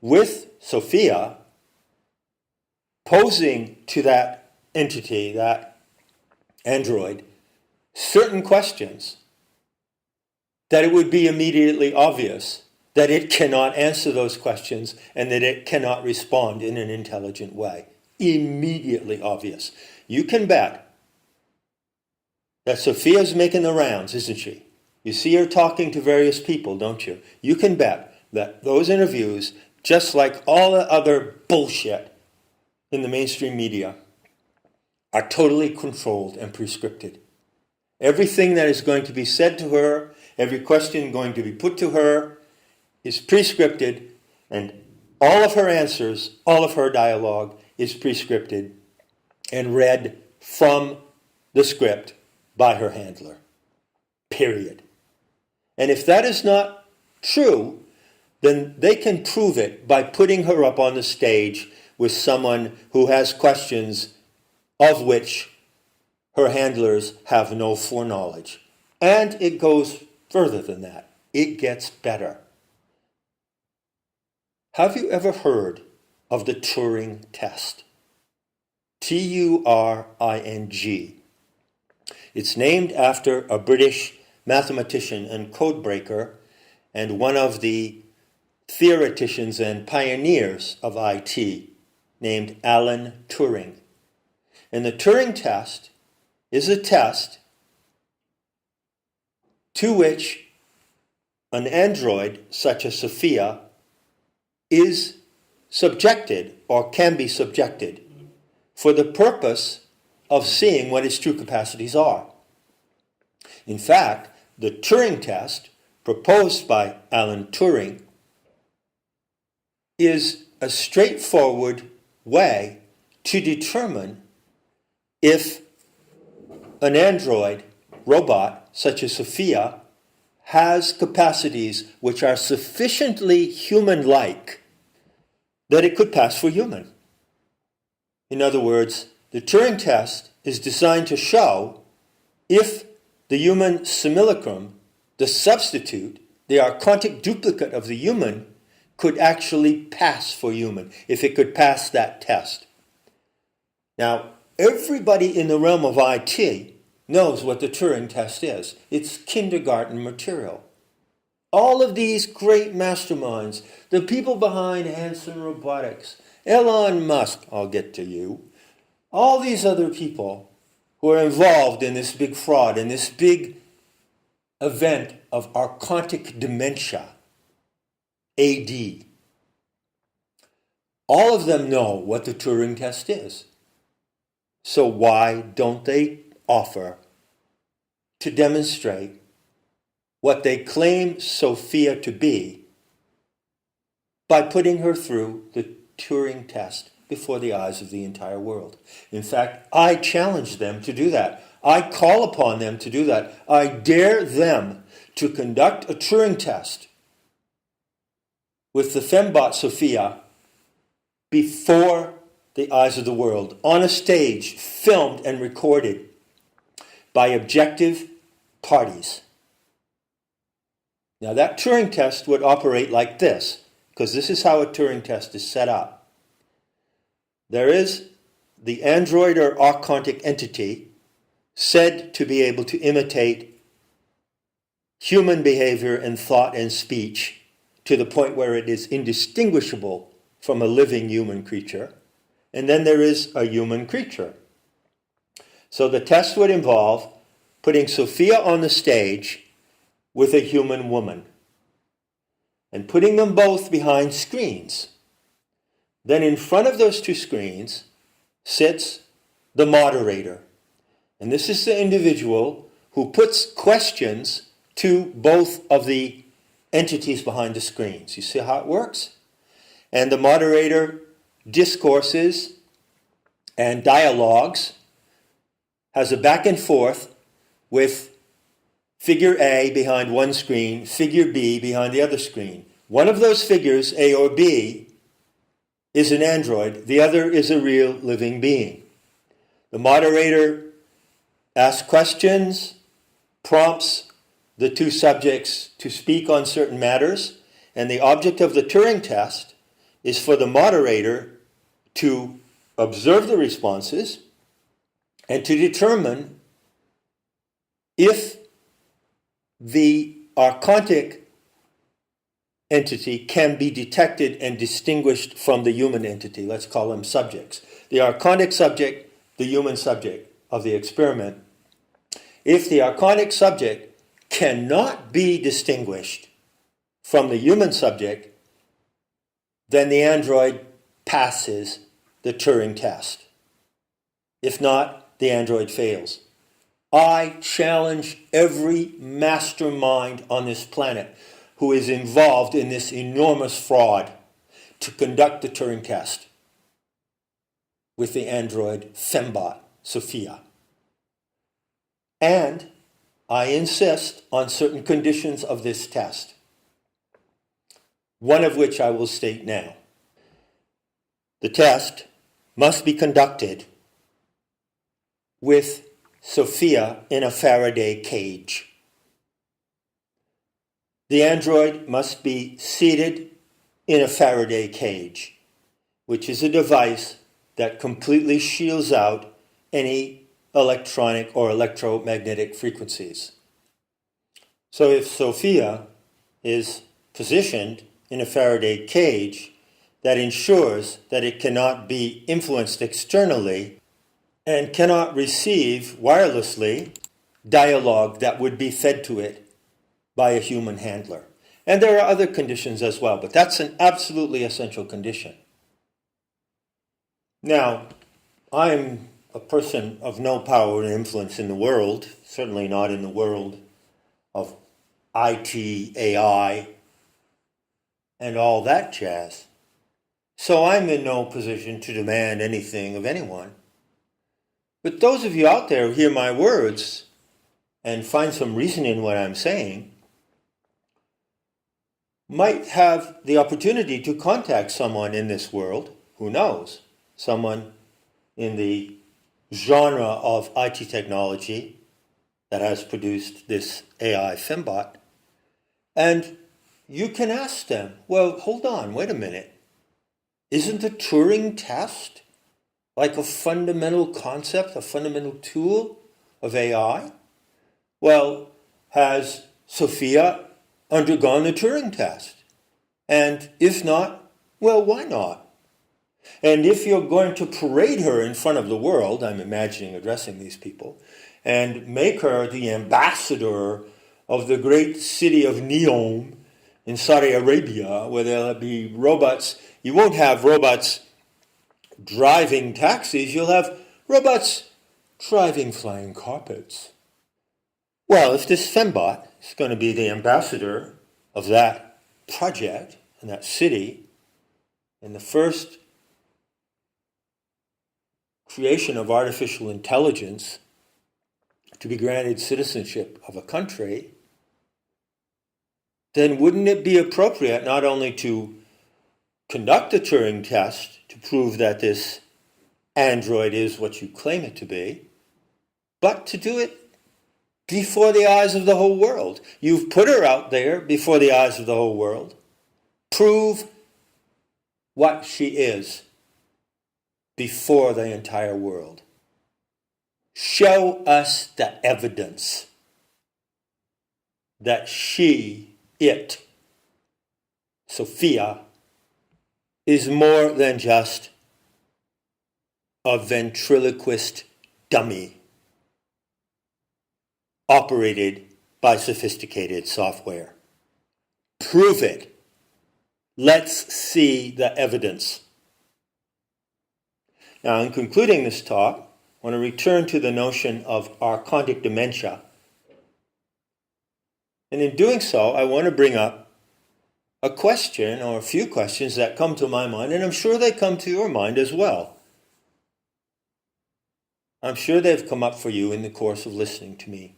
S1: with Sophia, posing to that entity, that android, certain questions, that it would be immediately obvious that it cannot answer those questions and that it cannot respond in an intelligent way. Immediately obvious. You can bet that Sophia's making the rounds, isn't she? You see her talking to various people, don't you? You can bet that those interviews, just like all the other bullshit in the mainstream media, are totally controlled and prescripted. Everything that is going to be said to her, every question going to be put to her, is prescripted, and all of her answers, all of her dialogue is prescripted and read from the script by her handler. Period. And if that is not true, then they can prove it by putting her up on the stage with someone who has questions of which her handlers have no foreknowledge. And it goes further than that. It gets better. Have you ever heard of the Turing test? Turing. It's named after a British mathematician and codebreaker and one of the theoreticians and pioneers of IT named Alan Turing. And the Turing test is a test to which an android such as Sophia is subjected or can be subjected for the purpose of seeing what its true capacities are. In fact, the Turing test proposed by Alan Turing is a straightforward way to determine if an android robot such as Sophia has capacities which are sufficiently human-like that it could pass for human. In other words, the Turing test is designed to show if the human simulacrum, the substitute, the archontic duplicate of the human, could actually pass for human, if it could pass that test. Now, everybody in the realm of IT knows what the Turing test is. It's kindergarten material. All of these great masterminds, the people behind Hanson Robotics, Elon Musk, I'll get to you, all these other people who are involved in this big fraud, in this big event of Archontic Dementia, AD. All of them know what the Turing test is. So why don't they offer to demonstrate what they claim Sophia to be by putting her through the Turing test before the eyes of the entire world? In fact, I challenge them to do that. I call upon them to do that. I dare them to conduct a Turing test with the fembot Sophia before the eyes of the world, on a stage, filmed and recorded by objective parties. Now that Turing test would operate like this, because this is how a Turing test is set up. There is the android or archontic entity said to be able to imitate human behavior and thought and speech to the point where it is indistinguishable from a living human creature. And then there is a human creature. So the test would involve putting Sophia on the stage with a human woman and putting them both behind screens. Then in front of those two screens sits the moderator. And this is the individual who puts questions to both of the entities behind the screens. You see how it works? And the moderator discourses and dialogues, has a back and forth with figure A behind one screen, figure B behind the other screen. One of those figures, A or B, is an android. The other is a real living being. The moderator asks questions, prompts the two subjects to speak on certain matters, and the object of the Turing test is for the moderator to observe the responses and to determine if the archontic entity can be detected and distinguished from the human entity. Let's call them subjects. The archontic subject, the human subject of the experiment. If the archontic subject cannot be distinguished from the human subject, then the android passes the Turing test. If not, the android fails. I challenge every mastermind on this planet who is involved in this enormous fraud to conduct the Turing test with the android fembot, Sophia. And I insist on certain conditions of this test, one of which I will state now. The test must be conducted with Sophia in a Faraday cage. The android must be seated in a Faraday cage, which is a device that completely shields out any electronic or electromagnetic frequencies. So if Sophia is positioned in a Faraday cage, that ensures that it cannot be influenced externally and cannot receive wirelessly dialogue that would be fed to it by a human handler. And there are other conditions as well, but that's an absolutely essential condition. Now, I'm a person of no power and influence in the world, certainly not in the world of IT, AI, and all that jazz. So I'm in no position to demand anything of anyone. But those of you out there who hear my words and find some reason in what I'm saying might have the opportunity to contact someone in this world, who knows, someone in the genre of IT technology that has produced this AI fembot, and you can ask them, well, hold on, wait a minute. Isn't the Turing test like a fundamental concept, a fundamental tool of AI? Well, has Sophia undergone the Turing test? And if not, well, why not? And if you're going to parade her in front of the world, I'm imagining addressing these people, and make her the ambassador of the great city of Neom in Saudi Arabia, where there'll be robots. You won't have robots driving taxis, you'll have robots driving flying carpets. Well, if this fembot is going to be the ambassador of that project in that city, and the first creation of artificial intelligence to be granted citizenship of a country, then wouldn't it be appropriate not only to conduct the Turing test to prove that this android is what you claim it to be, but to do it before the eyes of the whole world? You've put her out there before the eyes of the whole world. Prove what she is before the entire world. Show us the evidence that Sophia, is more than just a ventriloquist dummy operated by sophisticated software. Prove it. Let's see the evidence. Now, in concluding this talk, I want to return to the notion of archontic dementia. And in doing so, I want to bring up a question or a few questions that come to my mind, and I'm sure they come to your mind as well. I'm sure they've come up for you in the course of listening to me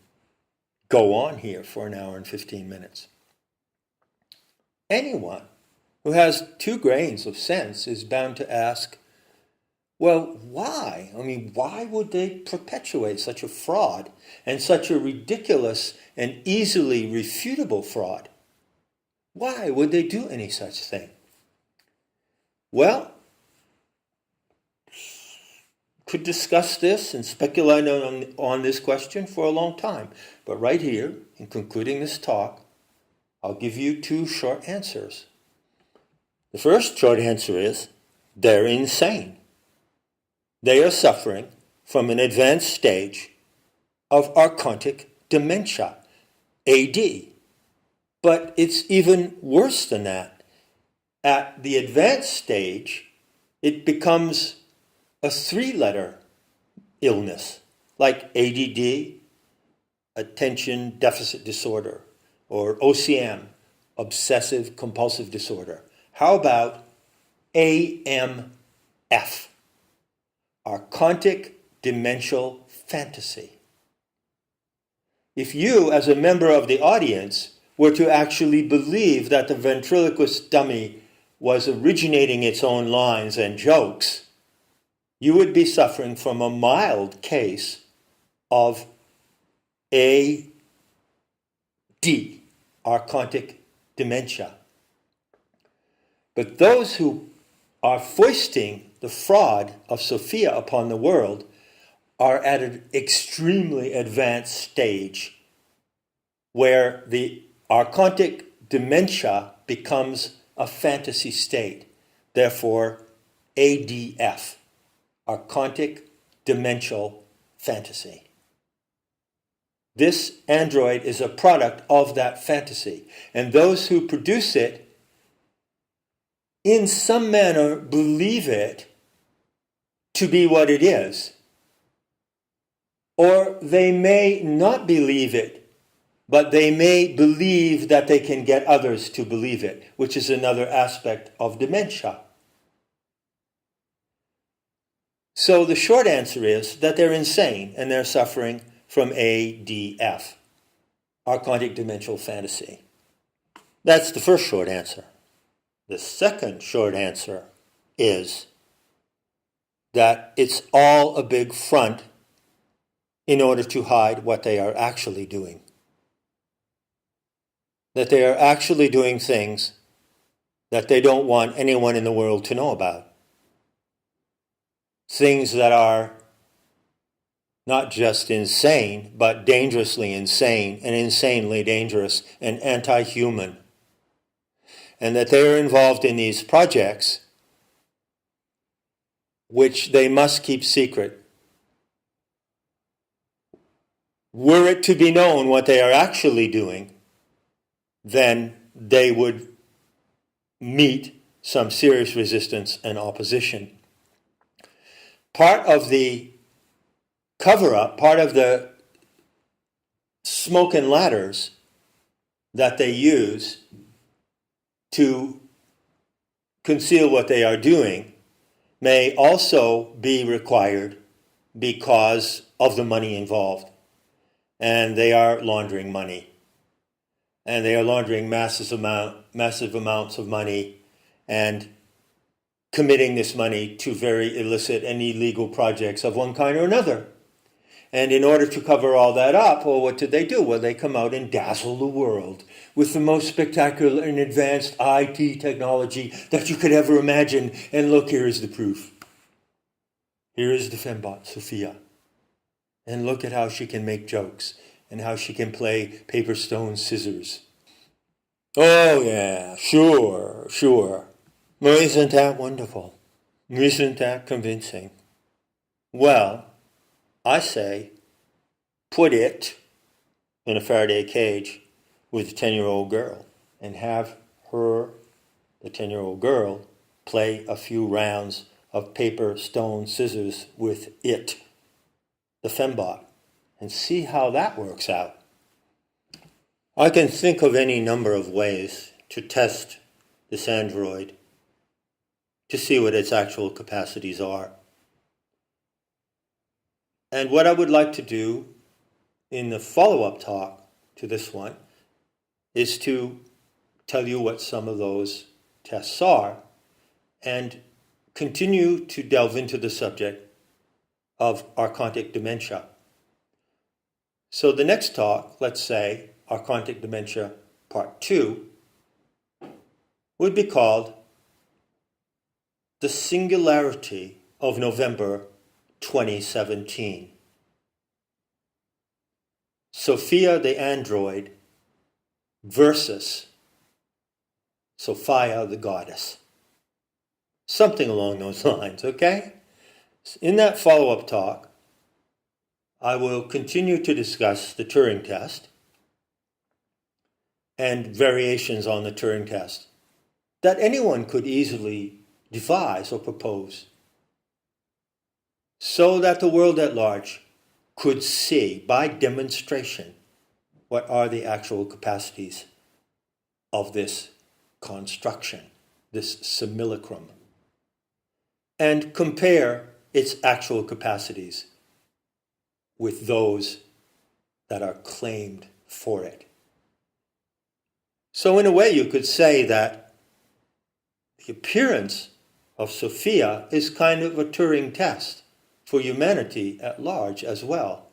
S1: go on here for an hour and 15 minutes. Anyone who has 2 grains of sense is bound to ask, well, why? I mean, why would they perpetuate such a fraud and such a ridiculous and easily refutable fraud? Why would they do any such thing? Well, could discuss this and speculate on this question for a long time. But right here, in concluding this talk, I'll give you 2 short answers. The first short answer is, they're insane. They are suffering from an advanced stage of archontic dementia, AD. But it's even worse than that. At the advanced stage, it becomes a 3-letter illness, like ADD, attention deficit disorder, or OCM, Obsessive-Compulsive Disorder. How about AMF, Archontic Demential Fantasy? If you, as a member of the audience, were to actually believe that the ventriloquist dummy was originating its own lines and jokes, you would be suffering from a mild case of AD, Archontic Dementia. But those who are foisting the fraud of Sophia upon the world are at an extremely advanced stage where the archontic dementia becomes a fantasy state. Therefore, ADF, Archontic Demential Fantasy. This android is a product of that fantasy, and those who produce it in some manner believe it to be what it is. Or they may not believe it, but they may believe that they can get others to believe it, which is another aspect of dementia. So the short answer is that they're insane and they're suffering from ADF, Archontic Demential Fantasy. That's the first short answer. The second short answer is that it's all a big front in order to hide what they are actually doing. That they are actually doing things that they don't want anyone in the world to know about. Things that are not just insane, but dangerously insane and insanely dangerous and anti-human. And that they are involved in these projects which they must keep secret. Were it to be known what they are actually doing, then they would meet some serious resistance and opposition. Part of the cover-up, part of the smoke and ladders that they use to conceal what they are doing may also be required because of the money involved. And they are laundering money. And they are laundering massive amounts of money and committing this money to very illicit and illegal projects of one kind or another. And in order to cover all that up, well, what did they do? Well, they come out and dazzle the world with the most spectacular and advanced IT technology that you could ever imagine. And look, here is the proof. Here is the fembot, Sophia. And look at how she can make jokes and how she can play paper, stone, scissors. Oh, yeah, sure. Well, isn't that wonderful? Isn't that convincing? Well, I say, put it in a Faraday cage with a 10-year-old girl and have her, the 10-year-old girl, play a few rounds of paper, stone, scissors with it, the fembot, and see how that works out. I can think of any number of ways to test this android, to see what its actual capacities are. And what I would like to do in the follow-up talk to this one is to tell you what some of those tests are and continue to delve into the subject of archontic dementia. So the next talk, let's say Archontic Dementia Part 2, would be called The Singularity of November 2017. Sophia the android versus Sophia the goddess. Something along those lines, okay? In that follow-up talk, I will continue to discuss the Turing test and variations on the Turing test that anyone could easily devise or propose so that the world at large could see by demonstration what are the actual capacities of this construction, this simulacrum, and compare its actual capacities with those that are claimed for it. So in a way you could say that the appearance of Sophia is kind of a Turing test for humanity at large as well.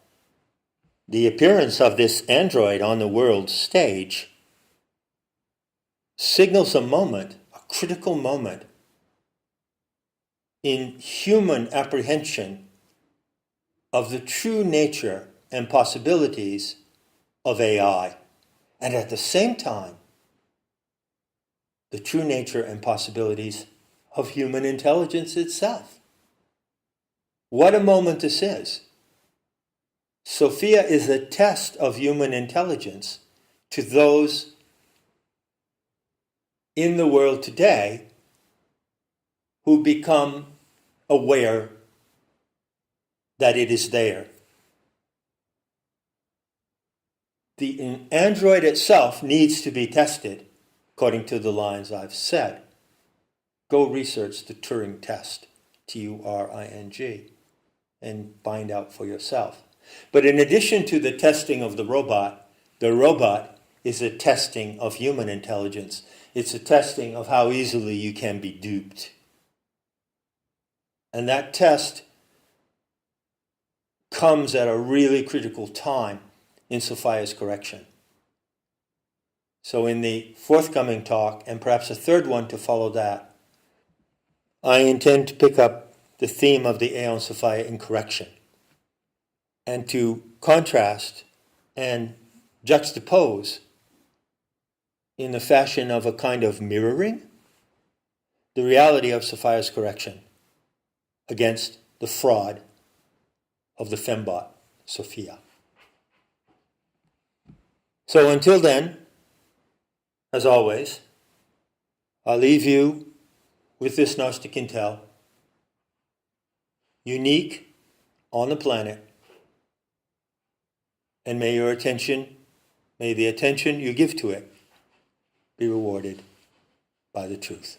S1: The appearance of this android on the world stage signals a moment, a critical moment, in human apprehension of the true nature and possibilities of AI, and at the same time, the true nature and possibilities of human intelligence itself. What a moment this is. Sophia is a test of human intelligence to those in the world today who become aware that it is there. The android itself needs to be tested according to the lines I've said. Go research the Turing test, Turing, and find out for yourself. But in addition to the testing of the robot is a testing of human intelligence. It's a testing of how easily you can be duped. And that test comes at a really critical time in Sophia's correction. So in the forthcoming talk, and perhaps a third one to follow that, I intend to pick up the theme of the Aeon So-FEE-ah in correction and to contrast and juxtapose in the fashion of a kind of mirroring the reality of Sophia's correction against the fraud of the fembot, Sophia. So until then, as always, I'll leave you with this Gnostic intel, unique on the planet, and may the attention you give to it be rewarded by the truth.